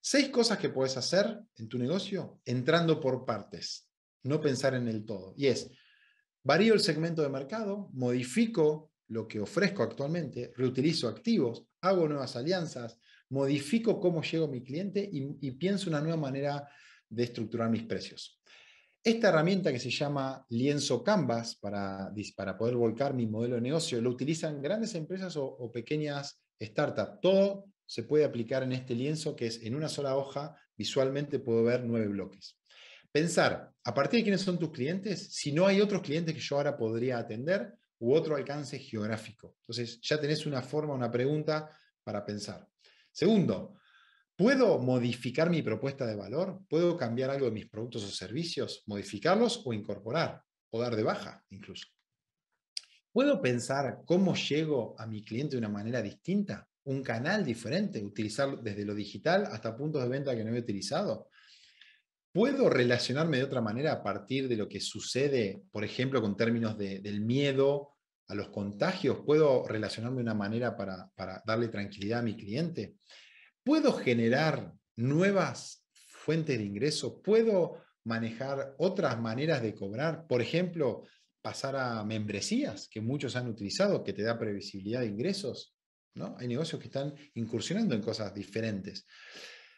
6 cosas que puedes hacer en tu negocio entrando por partes, no pensar en el todo. Y es, varío el segmento de mercado, modifico lo que ofrezco actualmente, reutilizo activos, hago nuevas alianzas, modifico cómo llego a mi cliente y pienso una nueva manera de estructurar mis precios. Esta herramienta que se llama lienzo Canvas para poder volcar mi modelo de negocio, lo utilizan grandes empresas o pequeñas startups. Todo se puede aplicar en este lienzo que es en una sola hoja, visualmente puedo ver 9 bloques. Pensar, a partir de quiénes son tus clientes, si no hay otros clientes que yo ahora podría atender u otro alcance geográfico. Entonces ya tenés una forma, una pregunta para pensar. Segundo, ¿puedo modificar mi propuesta de valor? ¿Puedo cambiar algo de mis productos o servicios? ¿Modificarlos o incorporar? ¿O dar de baja incluso? ¿Puedo pensar cómo llego a mi cliente de una manera distinta? ¿Un canal diferente? ¿Utilizar desde lo digital hasta puntos de venta que no he utilizado? ¿Puedo relacionarme de otra manera a partir de lo que sucede, por ejemplo, con términos del miedo a los contagios? ¿Puedo relacionarme de una manera para darle tranquilidad a mi cliente? ¿Puedo generar nuevas fuentes de ingreso? ¿Puedo manejar otras maneras de cobrar? Por ejemplo, pasar a membresías, que muchos han utilizado, que te da previsibilidad de ingresos, ¿no? Hay negocios que están incursionando en cosas diferentes.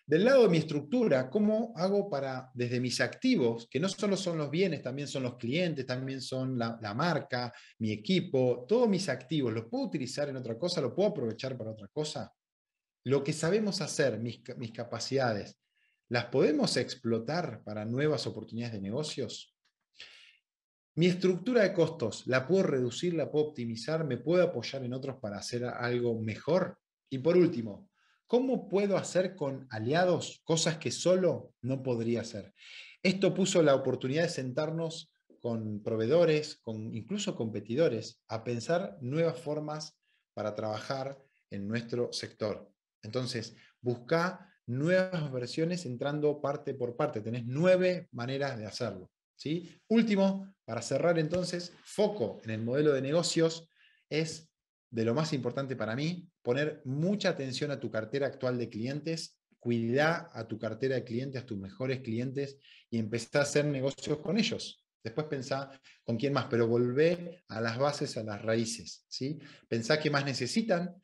Del lado de mi estructura, ¿cómo hago para, desde mis activos, que no solo son los bienes, también son los clientes, también son la marca, mi equipo, todos mis activos, ¿los puedo utilizar en otra cosa? ¿Lo puedo aprovechar para otra cosa? Lo que sabemos hacer, mis capacidades, ¿las podemos explotar para nuevas oportunidades de negocios? Mi estructura de costos, ¿la puedo reducir, la puedo optimizar? ¿Me puedo apoyar en otros para hacer algo mejor? Y por último, ¿cómo puedo hacer con aliados cosas que solo no podría hacer? Esto puso la oportunidad de sentarnos con proveedores, con incluso competidores, a pensar nuevas formas para trabajar en nuestro sector. Entonces, busca nuevas versiones entrando parte por parte. Tenés 9 maneras de hacerlo. ¿Sí? Último, para cerrar entonces, foco en el modelo de negocios es de lo más importante para mí, poner mucha atención a tu cartera actual de clientes, cuidar a tu cartera de clientes, a tus mejores clientes y empezar a hacer negocios con ellos. Después pensá con quién más, pero volvé a las bases, a las raíces. ¿Sí? Pensá qué más necesitan,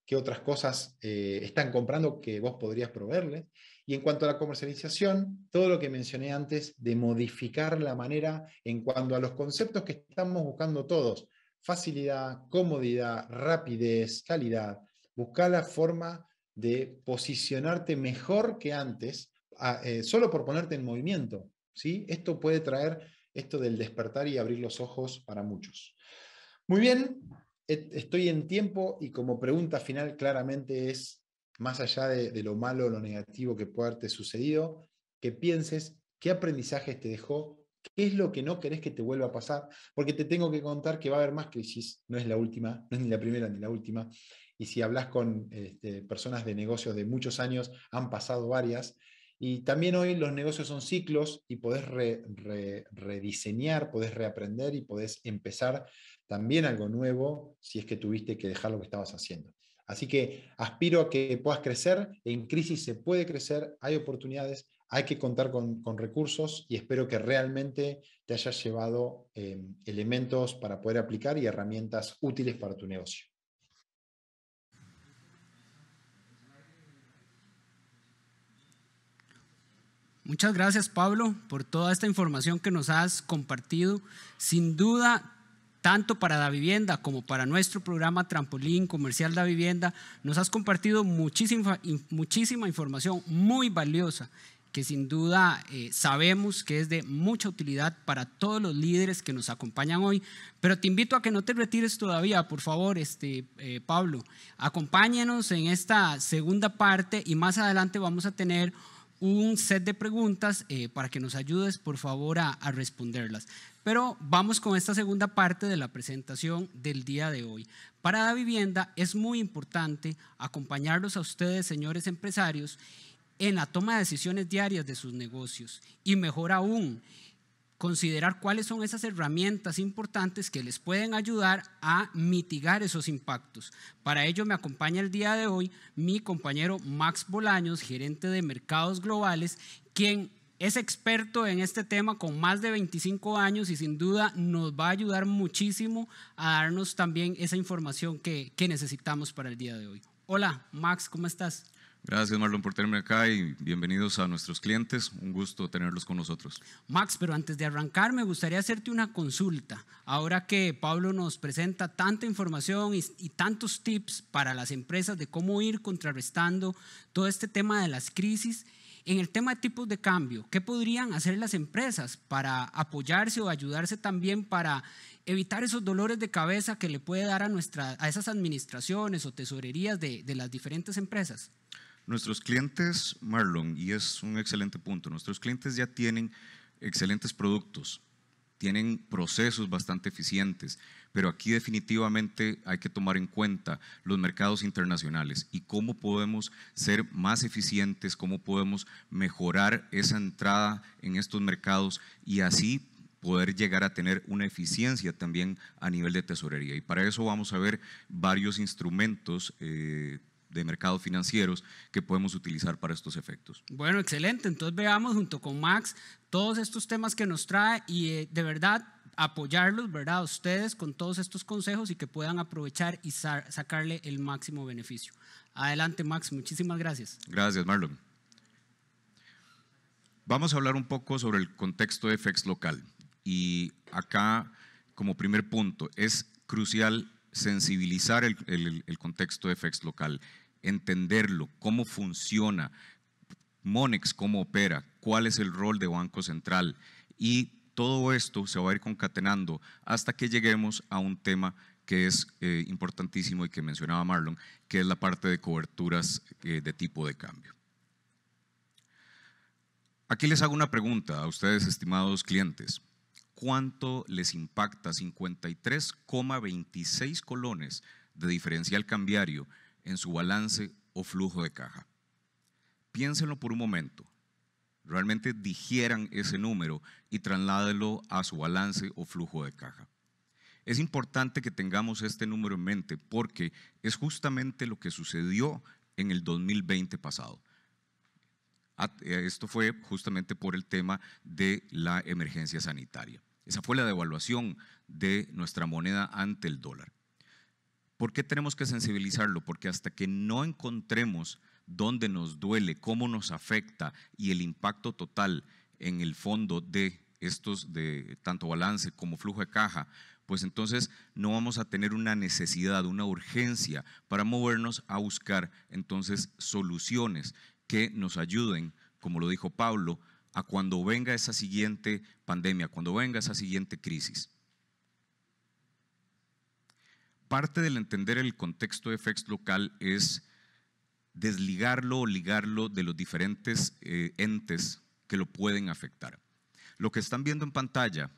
qué otras cosas están comprando que vos podrías proveerles. Y en cuanto a la comercialización, todo lo que mencioné antes de modificar la manera en cuanto a los conceptos que estamos buscando todos, facilidad, comodidad, rapidez, calidad, buscar la forma de posicionarte mejor que antes, solo por ponerte en movimiento. ¿Sí? Esto puede traer esto del despertar y abrir los ojos para muchos. Muy bien, estoy en tiempo y como pregunta final claramente es, más allá de lo malo o lo negativo que pueda haberte sucedido, que pienses qué aprendizajes te dejó, ¿Qué es lo que no querés que te vuelva a pasar? Porque te tengo que contar que va a haber más crisis, no es la última, no es ni la primera ni la última. Y si hablas con personas de negocios de muchos años, han pasado varias. Y también hoy los negocios son ciclos y podés rediseñar, podés reaprender y podés empezar también algo nuevo si es que tuviste que dejar lo que estabas haciendo. Así que aspiro a que puedas crecer. En crisis se puede crecer, hay oportunidades, hay que contar con recursos y espero que realmente te hayas llevado elementos para poder aplicar y herramientas útiles para tu negocio. Muchas gracias, Pablo, por toda esta información que nos has compartido. Sin duda, tanto para Davivienda como para nuestro programa Trampolín Comercial Davivienda, nos has compartido muchísima información muy valiosa que sin duda sabemos que es de mucha utilidad para todos los líderes que nos acompañan hoy. Pero te invito a que no te retires todavía, por favor, Pablo. Acompáñanos en esta segunda parte y más adelante vamos a tener un set de preguntas para que nos ayudes, por favor, a responderlas. Pero vamos con esta segunda parte de la presentación del día de hoy. Para Davivienda es muy importante acompañarlos a ustedes, señores empresarios, en la toma de decisiones diarias de sus negocios y mejor aún, considerar cuáles son esas herramientas importantes que les pueden ayudar a mitigar esos impactos. Para ello me acompaña el día de hoy mi compañero Max Bolaños, gerente de mercados globales, quien es experto en este tema con más de 25 años y sin duda nos va a ayudar muchísimo a darnos también esa información que necesitamos para el día de hoy. Hola Max, ¿cómo estás? Gracias, Marlon, por tenerme acá y bienvenidos a nuestros clientes. Un gusto tenerlos con nosotros. Max, pero antes de arrancar me gustaría hacerte una consulta. Ahora que Pablo nos presenta tanta información y tantos tips para las empresas de cómo ir contrarrestando todo este tema de las crisis, en el tema de tipos de cambio, ¿qué podrían hacer las empresas para apoyarse o ayudarse también para evitar esos dolores de cabeza que le puede dar a esas administraciones o tesorerías de las diferentes empresas? Nuestros clientes, Marlon, y es un excelente punto, nuestros clientes ya tienen excelentes productos, tienen procesos bastante eficientes, pero aquí definitivamente hay que tomar en cuenta los mercados internacionales y cómo podemos ser más eficientes, cómo podemos mejorar esa entrada en estos mercados y así poder llegar a tener una eficiencia también a nivel de tesorería. Y para eso vamos a ver varios instrumentos de mercados financieros que podemos utilizar para estos efectos. Bueno, excelente. Entonces veamos junto con Max todos estos temas que nos trae y de verdad apoyarlos, ¿verdad? A ustedes con todos estos consejos y que puedan aprovechar y sacarle el máximo beneficio. Adelante, Max. Muchísimas gracias. Gracias, Marlon. Vamos a hablar un poco sobre el contexto de FX local y acá como primer punto es crucial sensibilizar el contexto de FX local, entenderlo, cómo funciona, Monex cómo opera, cuál es el rol de Banco Central y todo esto se va a ir concatenando hasta que lleguemos a un tema que es importantísimo y que mencionaba Marlon, que es la parte de coberturas de tipo de cambio. Aquí les hago una pregunta a ustedes, estimados clientes. ¿Cuánto les impacta 53,26 colones de diferencial cambiario en su balance o flujo de caja? Piénsenlo por un momento. Realmente digieran ese número y trasládenlo a su balance o flujo de caja. Es importante que tengamos este número en mente porque es justamente lo que sucedió en el 2020 pasado. Esto fue justamente por el tema de la emergencia sanitaria. Esa fue la devaluación de nuestra moneda ante el dólar. ¿Por qué tenemos que sensibilizarlo? Porque hasta que no encontremos dónde nos duele, cómo nos afecta y el impacto total en el fondo de estos, de tanto balance como flujo de caja, pues entonces no vamos a tener una necesidad, una urgencia para movernos a buscar entonces soluciones que nos ayuden, como lo dijo Pablo, a cuando venga esa siguiente pandemia, cuando venga esa siguiente crisis. Parte del entender el contexto de FX local es desligarlo o ligarlo de los diferentes entes que lo pueden afectar. Lo que están viendo en pantalla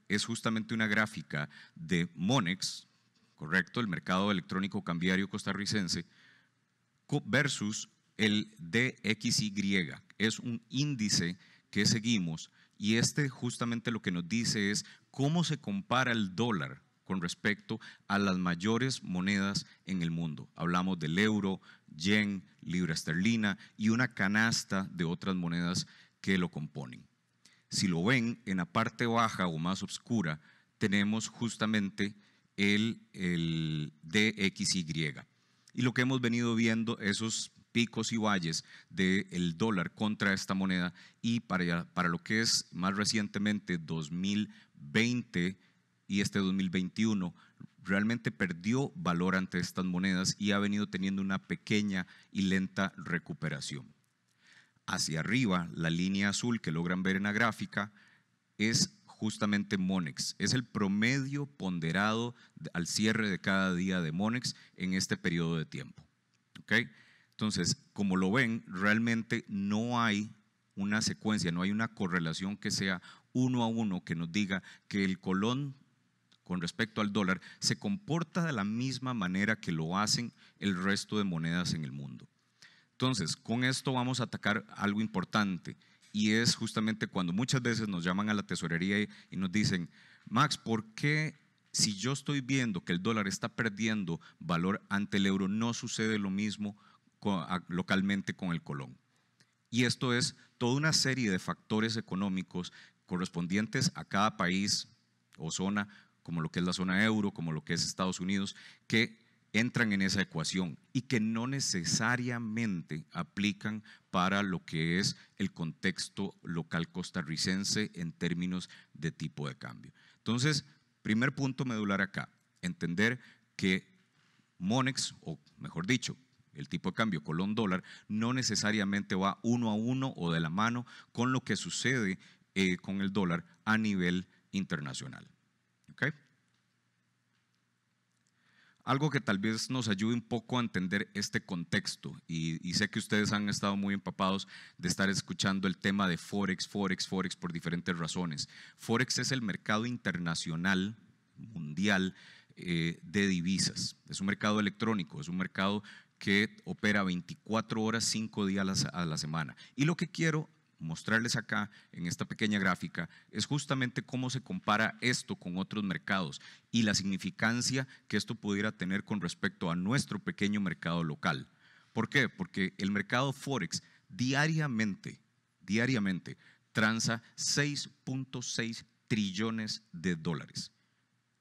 es justamente una gráfica de Monex, correcto, el mercado electrónico cambiario costarricense, versus el DXY. Es un índice que seguimos y justamente lo que nos dice es cómo se compara el dólar con respecto a las mayores monedas en el mundo. Hablamos del euro, yen, libra esterlina y una canasta de otras monedas que lo componen. Si lo ven, en la parte baja o más oscura tenemos justamente el DXY. Y lo que hemos venido viendo, esos picos y valles del dólar contra esta moneda, y para lo que es más recientemente 2020 y este 2021, realmente perdió valor ante estas monedas y ha venido teniendo una pequeña y lenta recuperación. Hacia arriba, la línea azul que logran ver en la gráfica es justamente Monex, es el promedio ponderado al cierre de cada día de Monex en este periodo de tiempo. ¿Okay? Entonces, como lo ven, realmente no hay una secuencia, no hay una correlación que sea 1 a 1 que nos diga que el colón con respecto al dólar se comporta de la misma manera que lo hacen el resto de monedas en el mundo. Entonces, con esto vamos a atacar algo importante, y es justamente cuando muchas veces nos llaman a la tesorería y nos dicen: Max, ¿por qué si yo estoy viendo que el dólar está perdiendo valor ante el euro no sucede lo mismo localmente con el colón? Y esto es toda una serie de factores económicos correspondientes a cada país o zona, como lo que es la zona euro, como lo que es Estados Unidos, que entran en esa ecuación y que no necesariamente aplican para lo que es el contexto local costarricense en términos de tipo de cambio. Entonces, primer punto medular acá, entender que Monex, o mejor dicho, el tipo de cambio colón-dólar, no necesariamente va 1 a 1 o de la mano con lo que sucede con el dólar a nivel internacional. ¿Okay? Algo que tal vez nos ayude un poco a entender este contexto, y sé que ustedes han estado muy empapados de estar escuchando el tema de Forex por diferentes razones. Forex es el mercado internacional, mundial, de divisas. Es un mercado electrónico, es un mercado que opera 24 horas, 5 días a la semana. Y lo que quiero mostrarles acá en esta pequeña gráfica es justamente cómo se compara esto con otros mercados y la significancia que esto pudiera tener con respecto a nuestro pequeño mercado local. ¿Por qué? Porque el mercado Forex diariamente transa 6.6 trillones de dólares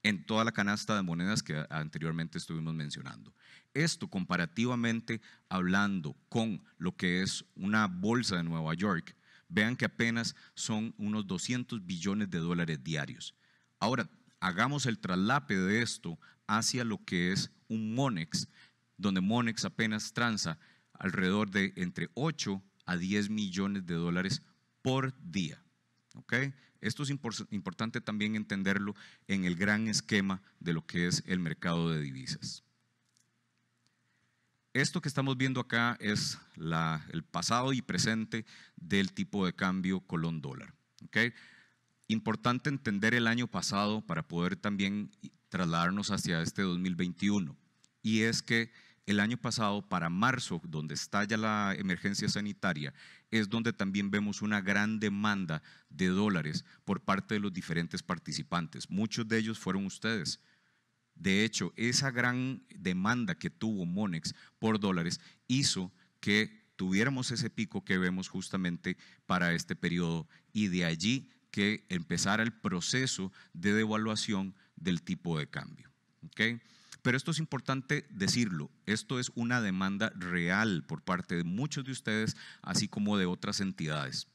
en toda la canasta de monedas que anteriormente estuvimos mencionando. Esto comparativamente hablando con lo que es una bolsa de Nueva York, vean que apenas son unos 200 billones de dólares diarios. Ahora, hagamos el traslape de esto hacia lo que es un Monex, donde Monex apenas transa alrededor de entre 8 a 10 millones de dólares por día. ¿Okay? Esto es importante también entenderlo en el gran esquema de lo que es el mercado de divisas. Esto que estamos viendo acá es el pasado y presente del tipo de cambio colón-dólar. ¿Okay? Importante entender el año pasado para poder también trasladarnos hacia este 2021. Y es que el año pasado, para marzo, donde estalla la emergencia sanitaria, es donde también vemos una gran demanda de dólares por parte de los diferentes participantes. Muchos de ellos fueron ustedes. De hecho, esa gran demanda que tuvo Monex por dólares hizo que tuviéramos ese pico que vemos justamente para este periodo, y de allí que empezara el proceso de devaluación del tipo de cambio. ¿Okay? Pero esto es importante decirlo, esto es una demanda real por parte de muchos de ustedes, así como de otras entidades.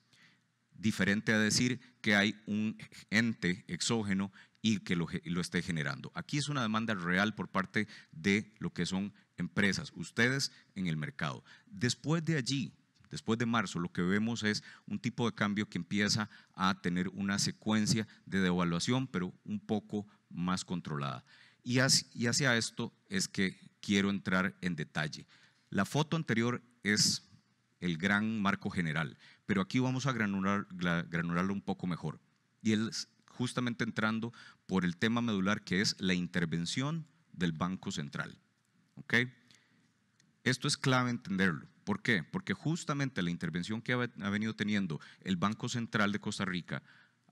Diferente a decir que hay un ente exógeno y que lo esté generando. Aquí es una demanda real por parte de lo que son empresas, ustedes en el mercado. Después de allí, después de marzo, lo que vemos es un tipo de cambio que empieza a tener una secuencia de devaluación, pero un poco más controlada. Y hacia esto es que quiero entrar en detalle. La foto anterior es el gran marco general, pero aquí vamos a granularlo un poco mejor. Y es justamente entrando por el tema medular, que es la intervención del Banco Central. ¿Ok? Esto es clave entenderlo. ¿Por qué? Porque justamente la intervención que ha venido teniendo el Banco Central de Costa Rica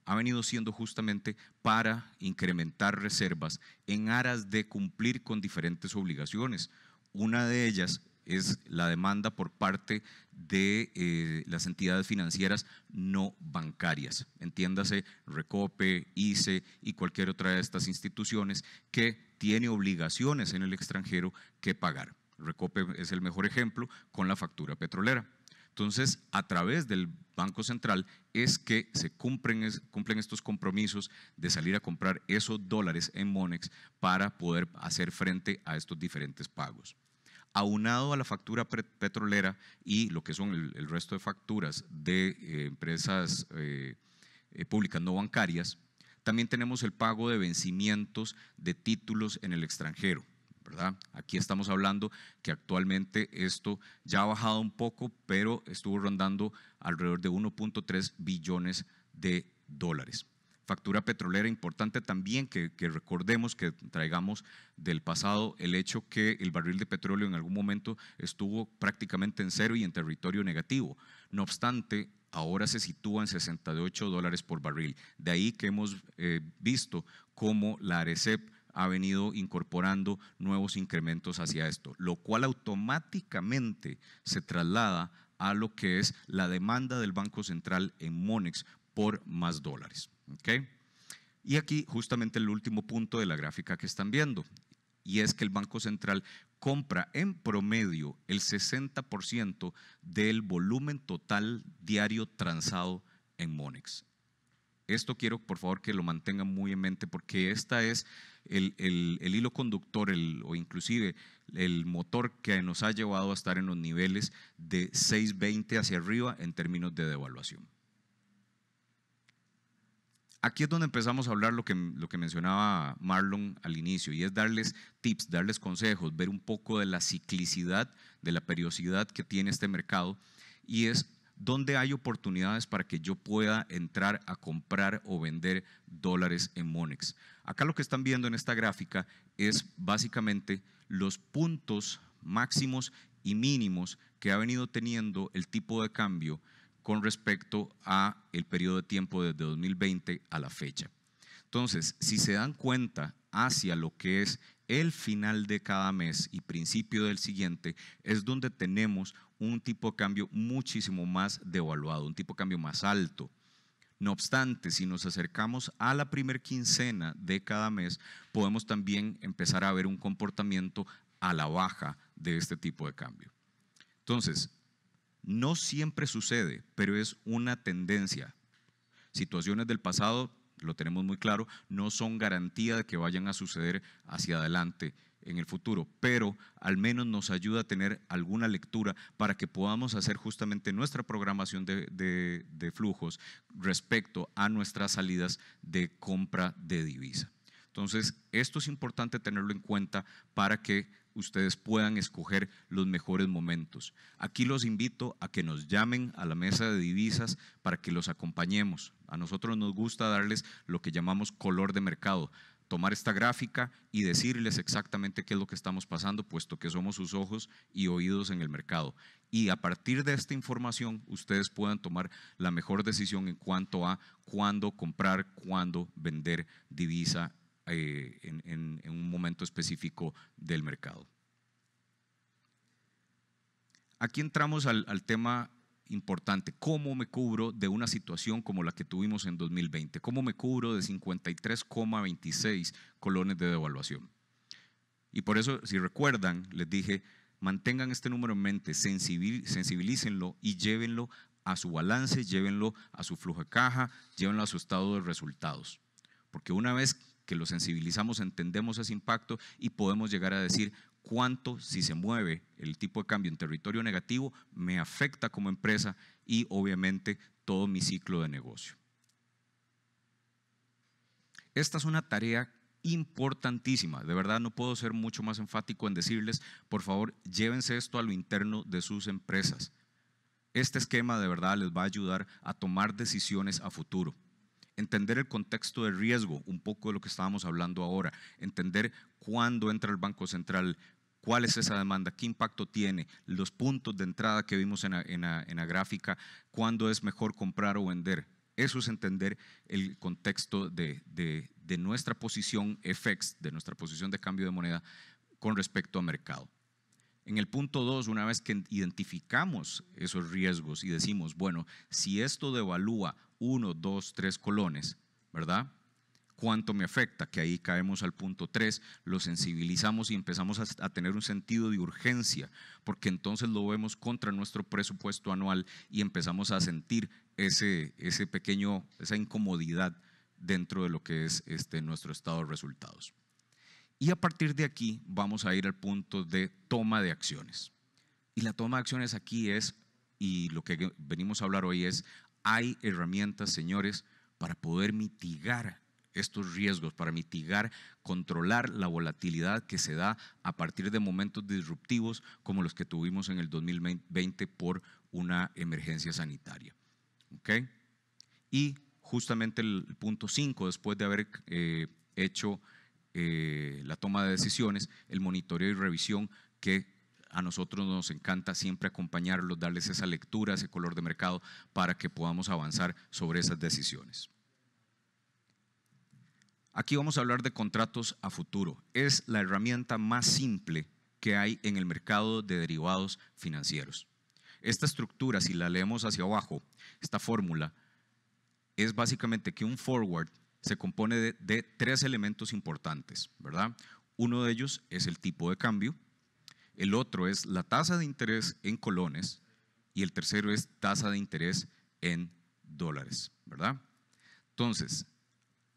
ha venido siendo justamente para incrementar reservas en aras de cumplir con diferentes obligaciones. Una de ellas es la demanda por parte de las entidades financieras no bancarias, entiéndase Recope, ICE y cualquier otra de estas instituciones que tiene obligaciones en el extranjero que pagar. Recope es el mejor ejemplo con la factura petrolera. Entonces, a través del Banco Central es que se cumplen estos compromisos de salir a comprar esos dólares en Monex para poder hacer frente a estos diferentes pagos. Aunado a la factura petrolera y lo que son el resto de facturas de empresas públicas no bancarias, también tenemos el pago de vencimientos de títulos en el extranjero, ¿verdad? Aquí estamos hablando que actualmente esto ya ha bajado un poco, pero estuvo rondando alrededor de 1.3 billones de dólares. Factura petrolera importante también que recordemos, que traigamos del pasado el hecho que el barril de petróleo en algún momento estuvo prácticamente en cero y en territorio negativo. No obstante, ahora se sitúa en $68 por barril. De ahí que hemos visto cómo la ARECEP ha venido incorporando nuevos incrementos hacia esto, lo cual automáticamente se traslada a lo que es la demanda del Banco Central en Monex por más dólares. ¿Okay? Y aquí justamente el último punto de la gráfica que están viendo, y es que el Banco Central compra en promedio el 60% del volumen total diario transado en Monex. Esto quiero por favor que lo mantengan muy en mente, porque esta es el hilo conductor o inclusive el motor que nos ha llevado a estar en los niveles de 6.20 hacia arriba en términos de devaluación. Aquí es donde empezamos a hablar lo que mencionaba Marlon al inicio, y es darles tips, darles consejos, ver un poco de la ciclicidad, de la periodicidad que tiene este mercado, y es dónde hay oportunidades para que yo pueda entrar a comprar o vender dólares en Monex. Acá lo que están viendo en esta gráfica es básicamente los puntos máximos y mínimos que ha venido teniendo el tipo de cambio con respecto a el periodo de tiempo desde 2020 a la fecha. Entonces, si se dan cuenta, hacia lo que es el final de cada mes y principio del siguiente, es donde tenemos un tipo de cambio muchísimo más devaluado, un tipo de cambio más alto. No obstante, si nos acercamos a la primer quincena de cada mes, podemos también empezar a ver un comportamiento a la baja de este tipo de cambio. Entonces, no siempre sucede, pero es una tendencia. Situaciones del pasado, lo tenemos muy claro, no son garantía de que vayan a suceder hacia adelante en el futuro, pero al menos nos ayuda a tener alguna lectura para que podamos hacer justamente nuestra programación de flujos respecto a nuestras salidas de compra de divisa. Entonces, esto es importante tenerlo en cuenta para que ustedes puedan escoger los mejores momentos. Aquí los invito a que nos llamen a la mesa de divisas para que los acompañemos. A nosotros nos gusta darles lo que llamamos color de mercado, tomar esta gráfica y decirles exactamente qué es lo que estamos pasando, puesto que somos sus ojos y oídos en el mercado. Y a partir de esta información, ustedes puedan tomar la mejor decisión en cuanto a cuándo comprar, cuándo vender divisa en un momento específico del mercado. Aquí entramos al tema importante: ¿cómo me cubro de una situación como la que tuvimos en 2020? ¿Cómo me cubro de 53,26 colones de devaluación? Y por eso, si recuerdan, les dije, mantengan este número en mente, sensibilícenlo y llévenlo a su balance, llévenlo a su flujo de caja, llévenlo a su estado de resultados. Porque una vez que lo sensibilizamos, entendemos ese impacto y podemos llegar a decir cuánto, si se mueve el tipo de cambio en territorio negativo, me afecta como empresa y obviamente todo mi ciclo de negocio. Esta es una tarea importantísima, de verdad no puedo ser mucho más enfático en decirles, por favor, llévense esto a lo interno de sus empresas. Este esquema de verdad les va a ayudar a tomar decisiones a futuro. Entender el contexto de riesgo, un poco de lo que estábamos hablando ahora. Entender cuándo entra el Banco Central, cuál es esa demanda, qué impacto tiene, los puntos de entrada que vimos en la gráfica, cuándo es mejor comprar o vender. Eso es entender el contexto de nuestra posición FX, de nuestra posición de cambio de moneda con respecto a mercado. En el punto 2, una vez que identificamos esos riesgos y decimos, bueno, si esto devalúa 1, 2, 3 colones, ¿verdad? ¿Cuánto me afecta? Que ahí caemos al punto 3, lo sensibilizamos y empezamos a tener un sentido de urgencia, porque entonces lo vemos contra nuestro presupuesto anual y empezamos a sentir esa incomodidad dentro de lo que es nuestro estado de resultados. Y a partir de aquí vamos a ir al punto de toma de acciones. Y la toma de acciones aquí es, y lo que venimos a hablar hoy es, hay herramientas, señores, para poder mitigar estos riesgos, para mitigar, controlar la volatilidad que se da a partir de momentos disruptivos como los que tuvimos en el 2020 por una emergencia sanitaria. ¿Okay? Y justamente el punto 5, después de haber hecho la toma de decisiones, el monitoreo y revisión, que a nosotros nos encanta siempre acompañarlos, darles esa lectura, ese color de mercado para que podamos avanzar sobre esas decisiones. Aquí vamos a hablar de contratos a futuro. Es la herramienta más simple que hay en el mercado de derivados financieros. Esta estructura, si la leemos hacia abajo, esta fórmula, es básicamente que un forward se compone de 3 elementos importantes, ¿verdad? Uno de ellos es el tipo de cambio, el otro es la tasa de interés en colones y el tercero es tasa de interés en dólares, ¿verdad? Entonces,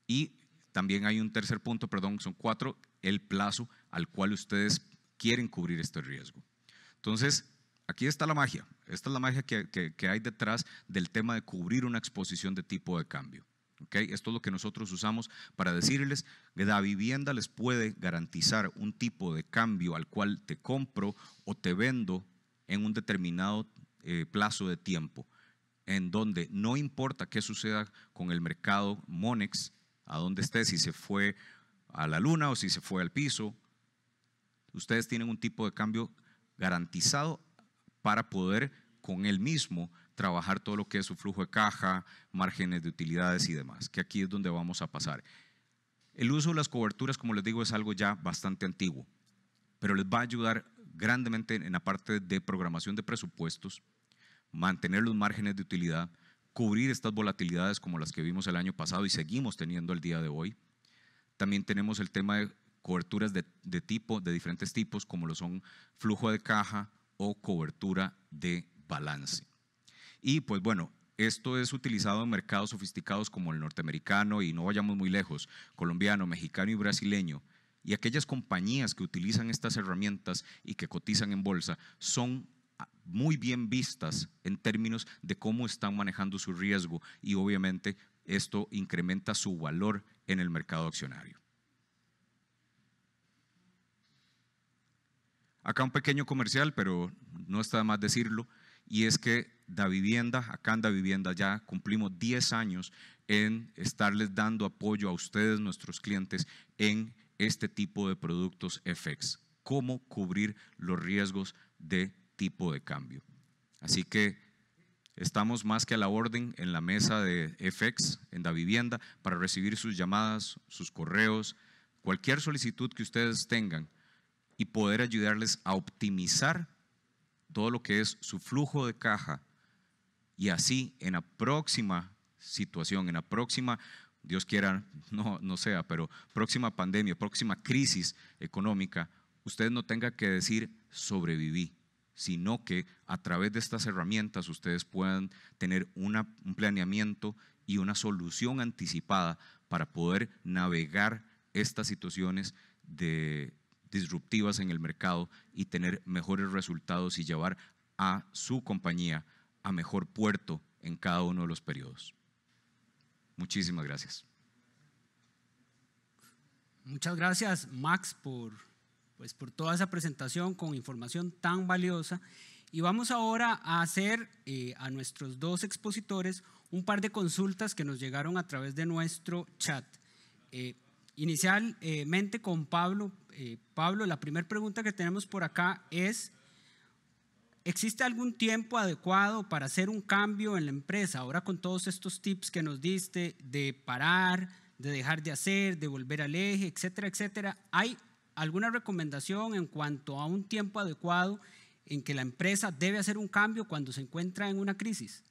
y también hay un tercer punto, perdón, son 4, el plazo al cual ustedes quieren cubrir este riesgo. Entonces, aquí está la magia, esta es la magia que hay detrás del tema de cubrir una exposición de tipo de cambio. Okay, esto es lo que nosotros usamos para decirles que la vivienda les puede garantizar un tipo de cambio al cual te compro o te vendo en un determinado plazo de tiempo, en donde no importa qué suceda con el mercado Monex, a donde esté, si se fue a la luna o si se fue al piso, ustedes tienen un tipo de cambio garantizado para poder con él mismo trabajar todo lo que es su flujo de caja, márgenes de utilidades y demás, que aquí es donde vamos a pasar. El uso de las coberturas, como les digo, es algo ya bastante antiguo, pero les va a ayudar grandemente en la parte de programación de presupuestos, mantener los márgenes de utilidad, cubrir estas volatilidades como las que vimos el año pasado y seguimos teniendo el día de hoy. También tenemos el tema de coberturas de diferentes tipos, como lo son flujo de caja o cobertura de balance. Y pues bueno, esto es utilizado en mercados sofisticados como el norteamericano y no vayamos muy lejos, colombiano, mexicano y brasileño. Y aquellas compañías que utilizan estas herramientas y que cotizan en bolsa son muy bien vistas en términos de cómo están manejando su riesgo y obviamente esto incrementa su valor en el mercado accionario. Acá un pequeño comercial, pero no está de más decirlo, y es que Davivienda, acá en Davivienda ya cumplimos 10 años en estarles dando apoyo a ustedes, nuestros clientes, en este tipo de productos FX, cómo cubrir los riesgos de tipo de cambio. Así que estamos más que a la orden en la mesa de FX, en Davivienda, para recibir sus llamadas, sus correos, cualquier solicitud que ustedes tengan y poder ayudarles a optimizar todo lo que es su flujo de caja y así en la próxima situación, en la próxima, Dios quiera, no sea, pero próxima pandemia, próxima crisis económica, ustedes no tengan que decir sobreviví, sino que a través de estas herramientas ustedes puedan tener un planeamiento y una solución anticipada para poder navegar estas situaciones disruptivas en el mercado y tener mejores resultados y llevar a su compañía a mejor puerto en cada uno de los periodos. Muchísimas gracias. Muchas gracias, Max, por toda esa presentación con información tan valiosa. Y vamos ahora a hacer a nuestros dos expositores un par de consultas que nos llegaron a través de nuestro chat. Inicialmente con Pablo. Pablo, la primera pregunta que tenemos por acá es: ¿existe algún tiempo adecuado para hacer un cambio en la empresa? Ahora con todos estos tips que nos diste de parar, de dejar de hacer, de volver al eje, etcétera, etcétera. ¿Hay alguna recomendación en cuanto a un tiempo adecuado en que la empresa debe hacer un cambio cuando se encuentra en una crisis?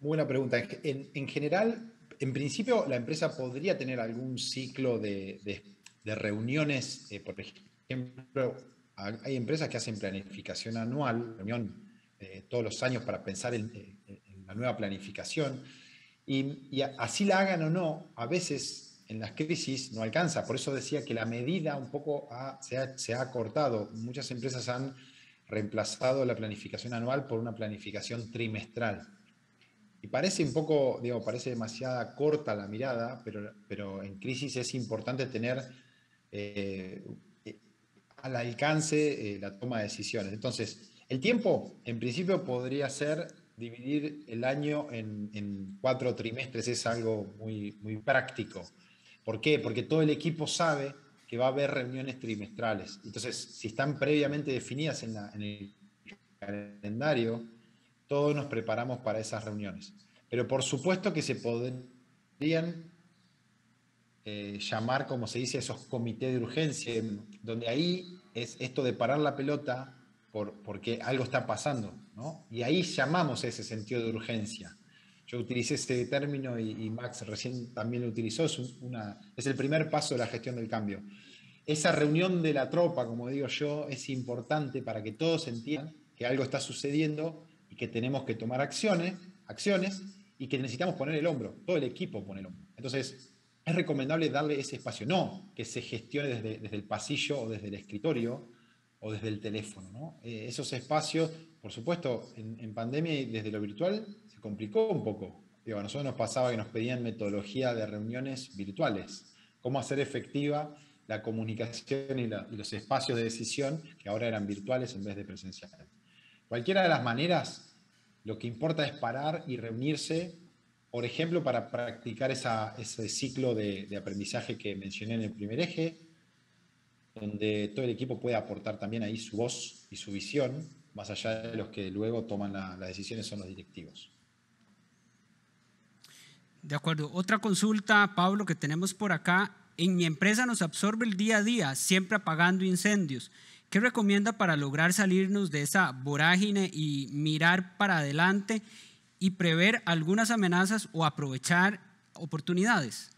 Buena pregunta. En general, en principio, la empresa podría tener algún ciclo de reuniones. Por ejemplo, hay empresas que hacen planificación anual, reunión todos los años para pensar en la nueva planificación. Y así la hagan o no, a veces en las crisis no alcanza. Por eso decía que la medida un poco se ha acortado. Muchas empresas han reemplazado la planificación anual por una planificación trimestral. Y parece un poco, digo, parece demasiada corta la mirada, pero en crisis es importante tener al alcance la toma de decisiones. Entonces, el tiempo, en principio, podría ser dividir el año en 4 trimestres, es algo muy, muy práctico. ¿Por qué? Porque todo el equipo sabe que va a haber reuniones trimestrales. Entonces, si están previamente definidas en el calendario, todos nos preparamos para esas reuniones. Pero por supuesto que se podrían llamar, como se dice, esos comités de urgencia, donde ahí es esto de parar la pelota porque algo está pasando, ¿no? Y ahí llamamos ese sentido de urgencia. Yo utilicé ese término y Max recién también lo utilizó, es el primer paso de la gestión del cambio. Esa reunión de la tropa, como digo yo, es importante para que todos entiendan que algo está sucediendo y que tenemos que tomar acciones y que necesitamos poner el hombro, todo el equipo pone el hombro. Entonces, es recomendable darle ese espacio, no que se gestione desde el pasillo o desde el escritorio o desde el teléfono, ¿no? Esos espacios, por supuesto, en pandemia y desde lo virtual se complicó un poco. Digo, a nosotros nos pasaba que nos pedían metodología de reuniones virtuales, cómo hacer efectiva la comunicación y los espacios de decisión que ahora eran virtuales en vez de presenciales. Cualquiera de las maneras, lo que importa es parar y reunirse, por ejemplo, para practicar ese ciclo de aprendizaje que mencioné en el primer eje, donde todo el equipo puede aportar también ahí su voz y su visión, más allá de los que luego toman las decisiones son los directivos. De acuerdo. Otra consulta, Pablo, que tenemos por acá. En mi empresa nos absorbe el día a día, siempre apagando incendios. ¿Qué recomienda para lograr salirnos de esa vorágine y mirar para adelante y prever algunas amenazas o aprovechar oportunidades?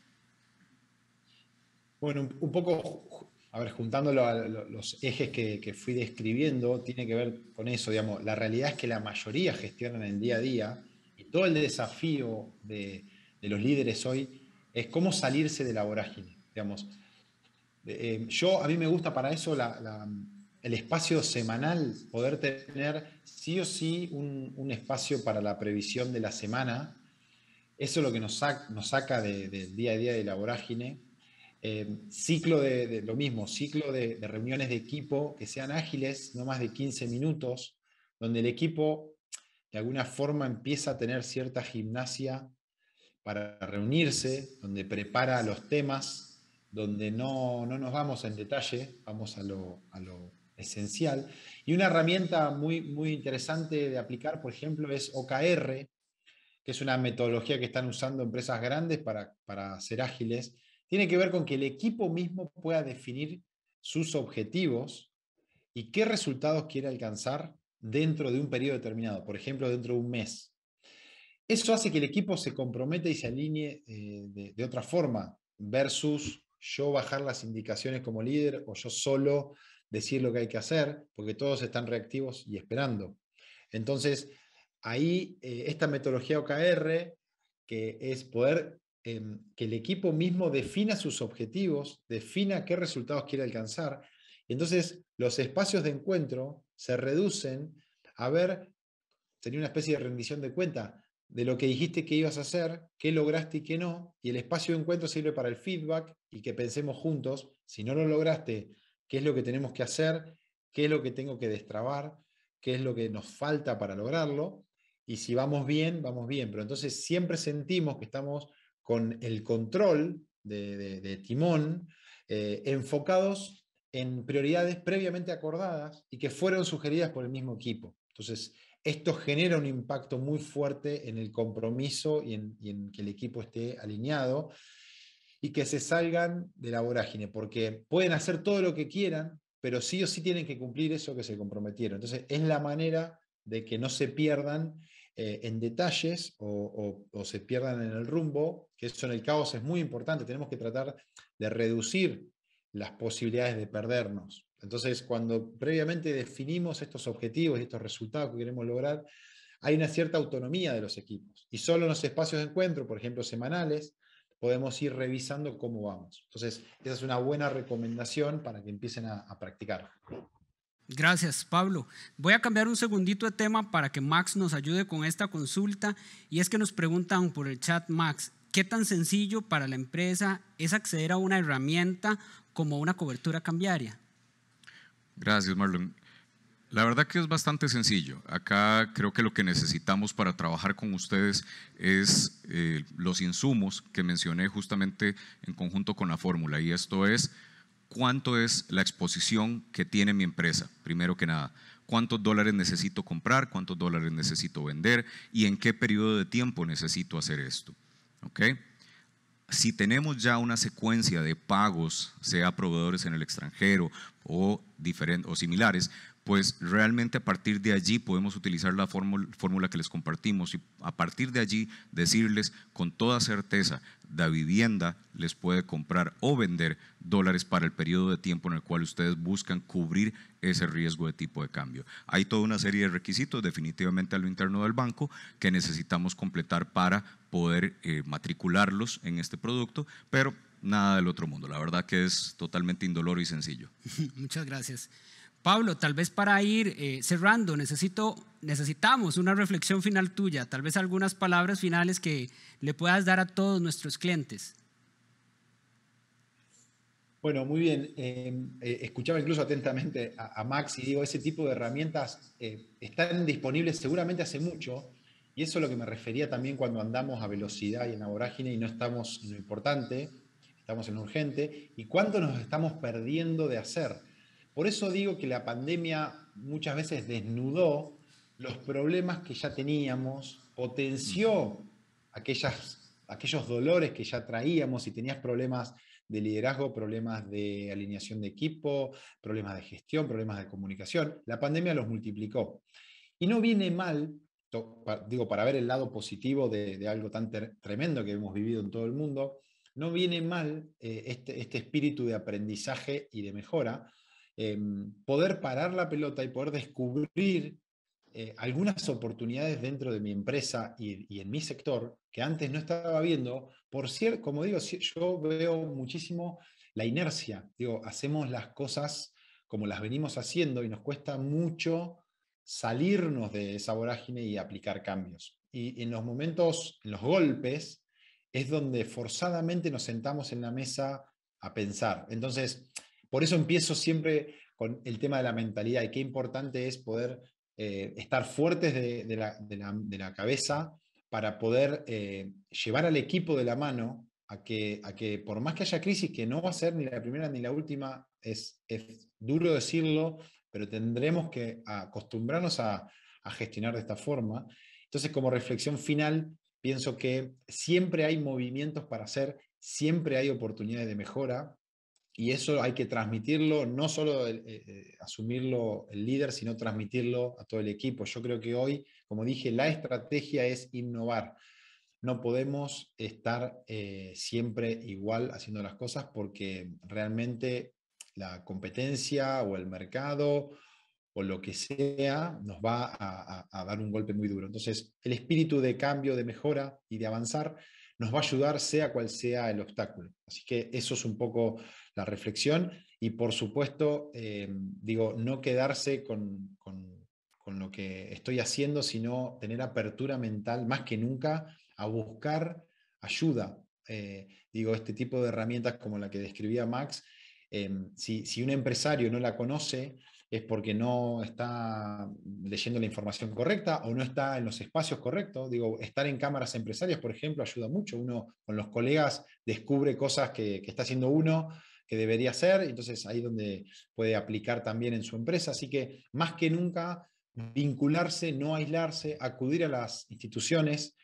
Bueno, un poco, a ver, juntándolo a los ejes que fui describiendo, tiene que ver con eso, digamos. La realidad es que la mayoría gestionan el día a día y todo el desafío de los líderes hoy es cómo salirse de la vorágine, digamos. A mí me gusta para eso el espacio semanal, poder tener sí o sí un espacio para la previsión de la semana. Eso es lo que nos saca del día a día de la vorágine. Ciclo de lo mismo, ciclo de reuniones de equipo que sean ágiles, no más de 15 minutos, donde el equipo de alguna forma empieza a tener cierta gimnasia para reunirse, donde prepara los temas, donde no nos vamos en detalle, vamos a lo esencial. Y una herramienta muy, muy interesante de aplicar, por ejemplo, es OKR, que es una metodología que están usando empresas grandes para ser ágiles. Tiene que ver con que el equipo mismo pueda definir sus objetivos y qué resultados quiere alcanzar dentro de un periodo determinado, por ejemplo, dentro de un mes. Eso hace que el equipo se comprometa y se alinee de otra forma, versus yo bajar las indicaciones como líder o yo solo decir lo que hay que hacer, porque todos están reactivos y esperando. Entonces, ahí esta metodología OKR, que es poder que el equipo mismo defina sus objetivos, defina qué resultados quiere alcanzar, y entonces los espacios de encuentro se reducen a ver, sería una especie de rendición de cuenta de lo que dijiste que ibas a hacer, qué lograste y qué no, y el espacio de encuentro sirve para el feedback y que pensemos juntos, si no lo lograste, qué es lo que tenemos que hacer, qué es lo que tengo que destrabar, qué es lo que nos falta para lograrlo, y si vamos bien, pero entonces siempre sentimos que estamos con el control de timón, enfocados en prioridades previamente acordadas y que fueron sugeridas por el mismo equipo. Entonces, esto genera un impacto muy fuerte en el compromiso y en que el equipo esté alineado y que se salgan de la vorágine, porque pueden hacer todo lo que quieran, pero sí o sí tienen que cumplir eso que se comprometieron. Entonces, es la manera de que no se pierdan en detalles o se pierdan en el rumbo, que eso en el caos es muy importante. Tenemos que tratar de reducir las posibilidades de perdernos. Entonces, cuando previamente definimos estos objetivos y estos resultados que queremos lograr, hay una cierta autonomía de los equipos. Y solo en los espacios de encuentro, por ejemplo, semanales, podemos ir revisando cómo vamos. Entonces, esa es una buena recomendación para que empiecen a practicar. Gracias, Pablo. Voy a cambiar un segundito de tema para que Max nos ayude con esta consulta. Y es que nos preguntan por el chat, Max, ¿qué tan sencillo para la empresa es acceder a una herramienta como una cobertura cambiaria? Gracias, Marlon. La verdad que es bastante sencillo. Acá creo que lo que necesitamos para trabajar con ustedes es los insumos que mencioné justamente en conjunto con la fórmula, y esto es cuánto es la exposición que tiene mi empresa, primero que nada. ¿Cuántos dólares necesito comprar? ¿Cuántos dólares necesito vender? ¿Y en qué periodo de tiempo necesito hacer esto? ¿Ok? Si tenemos ya una secuencia de pagos, sea proveedores en el extranjero o similares, pues realmente a partir de allí podemos utilizar la fórmula que les compartimos y a partir de allí decirles con toda certeza, Davivienda les puede comprar o vender dólares para el periodo de tiempo en el cual ustedes buscan cubrir ese riesgo de tipo de cambio. Hay toda una serie de requisitos definitivamente a lo interno del banco que necesitamos completar para poder matricularlos en este producto, pero nada del otro mundo. La verdad que es totalmente indoloro y sencillo. Muchas gracias. Pablo, tal vez para ir cerrando, necesitamos una reflexión final tuya, tal vez algunas palabras finales que le puedas dar a todos nuestros clientes. Bueno, muy bien. Escuchaba incluso atentamente a Max y digo, ese tipo de herramientas están disponibles seguramente hace mucho, y eso es lo que me refería también cuando andamos a velocidad y en la vorágine y no estamos en lo importante, estamos en lo urgente, y cuánto nos estamos perdiendo de hacer. Por eso digo que la pandemia muchas veces desnudó los problemas que ya teníamos, potenció aquellos dolores que ya traíamos. Si tenías problemas de liderazgo, problemas de alineación de equipo, problemas de gestión, problemas de comunicación, la pandemia los multiplicó. Y no viene mal, digo, para ver el lado positivo de algo tan tremendo que hemos vivido en todo el mundo, no viene mal este espíritu de aprendizaje y de mejora, poder parar la pelota y poder descubrir algunas oportunidades dentro de mi empresa y en mi sector que antes no estaba viendo. Por cierto, como digo, yo veo muchísimo la inercia. Digo, hacemos las cosas como las venimos haciendo y nos cuesta mucho salirnos de esa vorágine y aplicar cambios. Y en los momentos, en los golpes, es donde forzadamente nos sentamos en la mesa a pensar. Entonces, por eso empiezo siempre con el tema de la mentalidad y qué importante es poder estar fuertes de la cabeza para poder llevar al equipo de la mano a que por más que haya crisis, que no va a ser ni la primera ni la última, es duro decirlo, pero tendremos que acostumbrarnos a gestionar de esta forma. Entonces, como reflexión final, pienso que siempre hay movimientos para hacer, siempre hay oportunidades de mejora, y eso hay que transmitirlo, no solo asumirlo el líder, sino transmitirlo a todo el equipo. Yo creo que hoy, como dije, la estrategia es innovar. No podemos estar siempre igual haciendo las cosas porque realmente la competencia o el mercado o lo que sea nos va a dar un golpe muy duro. Entonces, el espíritu de cambio, de mejora y de avanzar nos va a ayudar sea cual sea el obstáculo. Así que eso es un poco la reflexión y por supuesto, digo, no quedarse con lo que estoy haciendo, sino tener apertura mental más que nunca a buscar ayuda. Digo, este tipo de herramientas como la que describía Max, si un empresario no la conoce, es porque no está leyendo la información correcta o no está en los espacios correctos. Digo, estar en cámaras empresarias, por ejemplo, ayuda mucho. Uno con los colegas descubre cosas que está haciendo uno que debería hacer, entonces ahí es donde puede aplicar también en su empresa. Así que más que nunca, vincularse, no aislarse, acudir a las instituciones,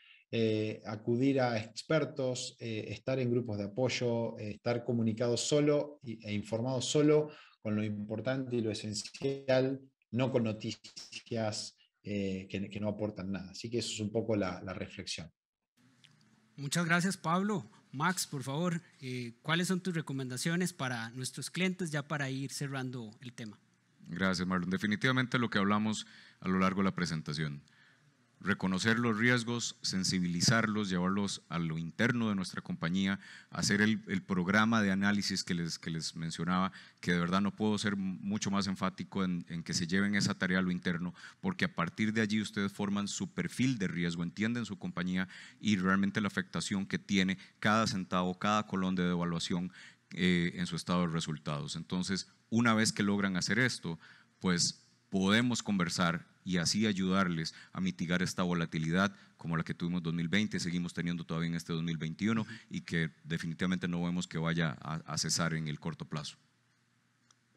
acudir a expertos, estar en grupos de apoyo, estar comunicado solo e informado solo con lo importante y lo esencial, no con noticias que no aportan nada. Así que eso es un poco la reflexión. Muchas gracias, Pablo. Max, por favor, ¿cuáles son tus recomendaciones para nuestros clientes ya para ir cerrando el tema? Gracias, Marlon. Definitivamente lo que hablamos a lo largo de la presentación. Reconocer los riesgos, sensibilizarlos, llevarlos a lo interno de nuestra compañía, hacer el programa de análisis que les mencionaba, que de verdad no puedo ser mucho más enfático en que se lleven esa tarea a lo interno, porque a partir de allí ustedes forman su perfil de riesgo, entienden su compañía y realmente la afectación que tiene cada centavo, cada colón de devaluación en su estado de resultados. Entonces, una vez que logran hacer esto, pues podemos conversar y así ayudarles a mitigar esta volatilidad como la que tuvimos en 2020, seguimos teniendo todavía en este 2021 y que definitivamente no vemos que vaya a cesar en el corto plazo.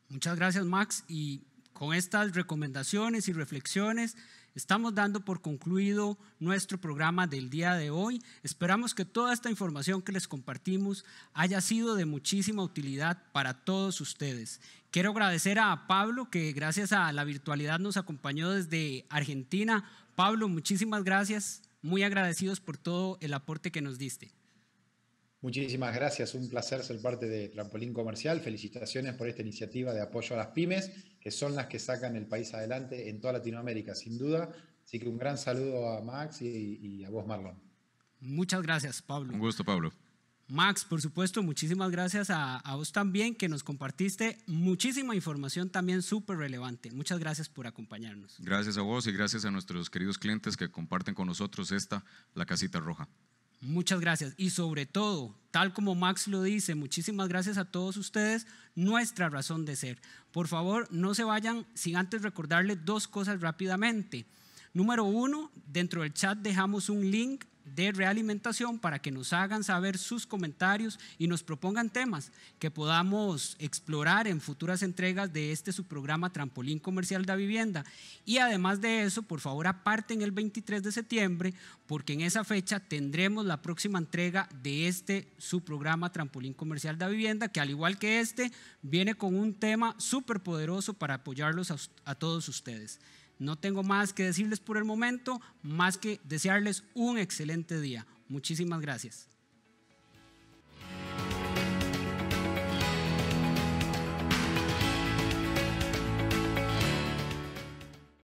Muchas gracias, Max, y con estas recomendaciones y reflexiones estamos dando por concluido nuestro programa del día de hoy. Esperamos que toda esta información que les compartimos haya sido de muchísima utilidad para todos ustedes. Quiero agradecer a Pablo, que gracias a la virtualidad nos acompañó desde Argentina. Pablo, muchísimas gracias, muy agradecidos por todo el aporte que nos diste. Muchísimas gracias, un placer ser parte de Trampolín Comercial. Felicitaciones por esta iniciativa de apoyo a las pymes, que son las que sacan el país adelante en toda Latinoamérica, sin duda. Así que un gran saludo a Max y a vos, Marlon. Muchas gracias, Pablo. Un gusto, Pablo. Max, por supuesto, muchísimas gracias a vos también, que nos compartiste muchísima información también súper relevante. Muchas gracias por acompañarnos. Gracias a vos y gracias a nuestros queridos clientes que comparten con nosotros la casita roja. Muchas gracias y sobre todo, tal como Max lo dice, muchísimas gracias a todos ustedes, nuestra razón de ser. Por favor, no se vayan sin antes recordarles dos cosas rápidamente. Número uno, dentro del chat dejamos un link de realimentación para que nos hagan saber sus comentarios y nos propongan temas que podamos explorar en futuras entregas de su programa Trampolín Comercial de Vivienda. Y además de eso, por favor aparten el 23 de septiembre porque en esa fecha tendremos la próxima entrega de su programa Trampolín Comercial de Vivienda, que al igual que viene con un tema súper poderoso para apoyarlos a todos ustedes. No tengo más que decirles por el momento, más que desearles un excelente día. Muchísimas gracias.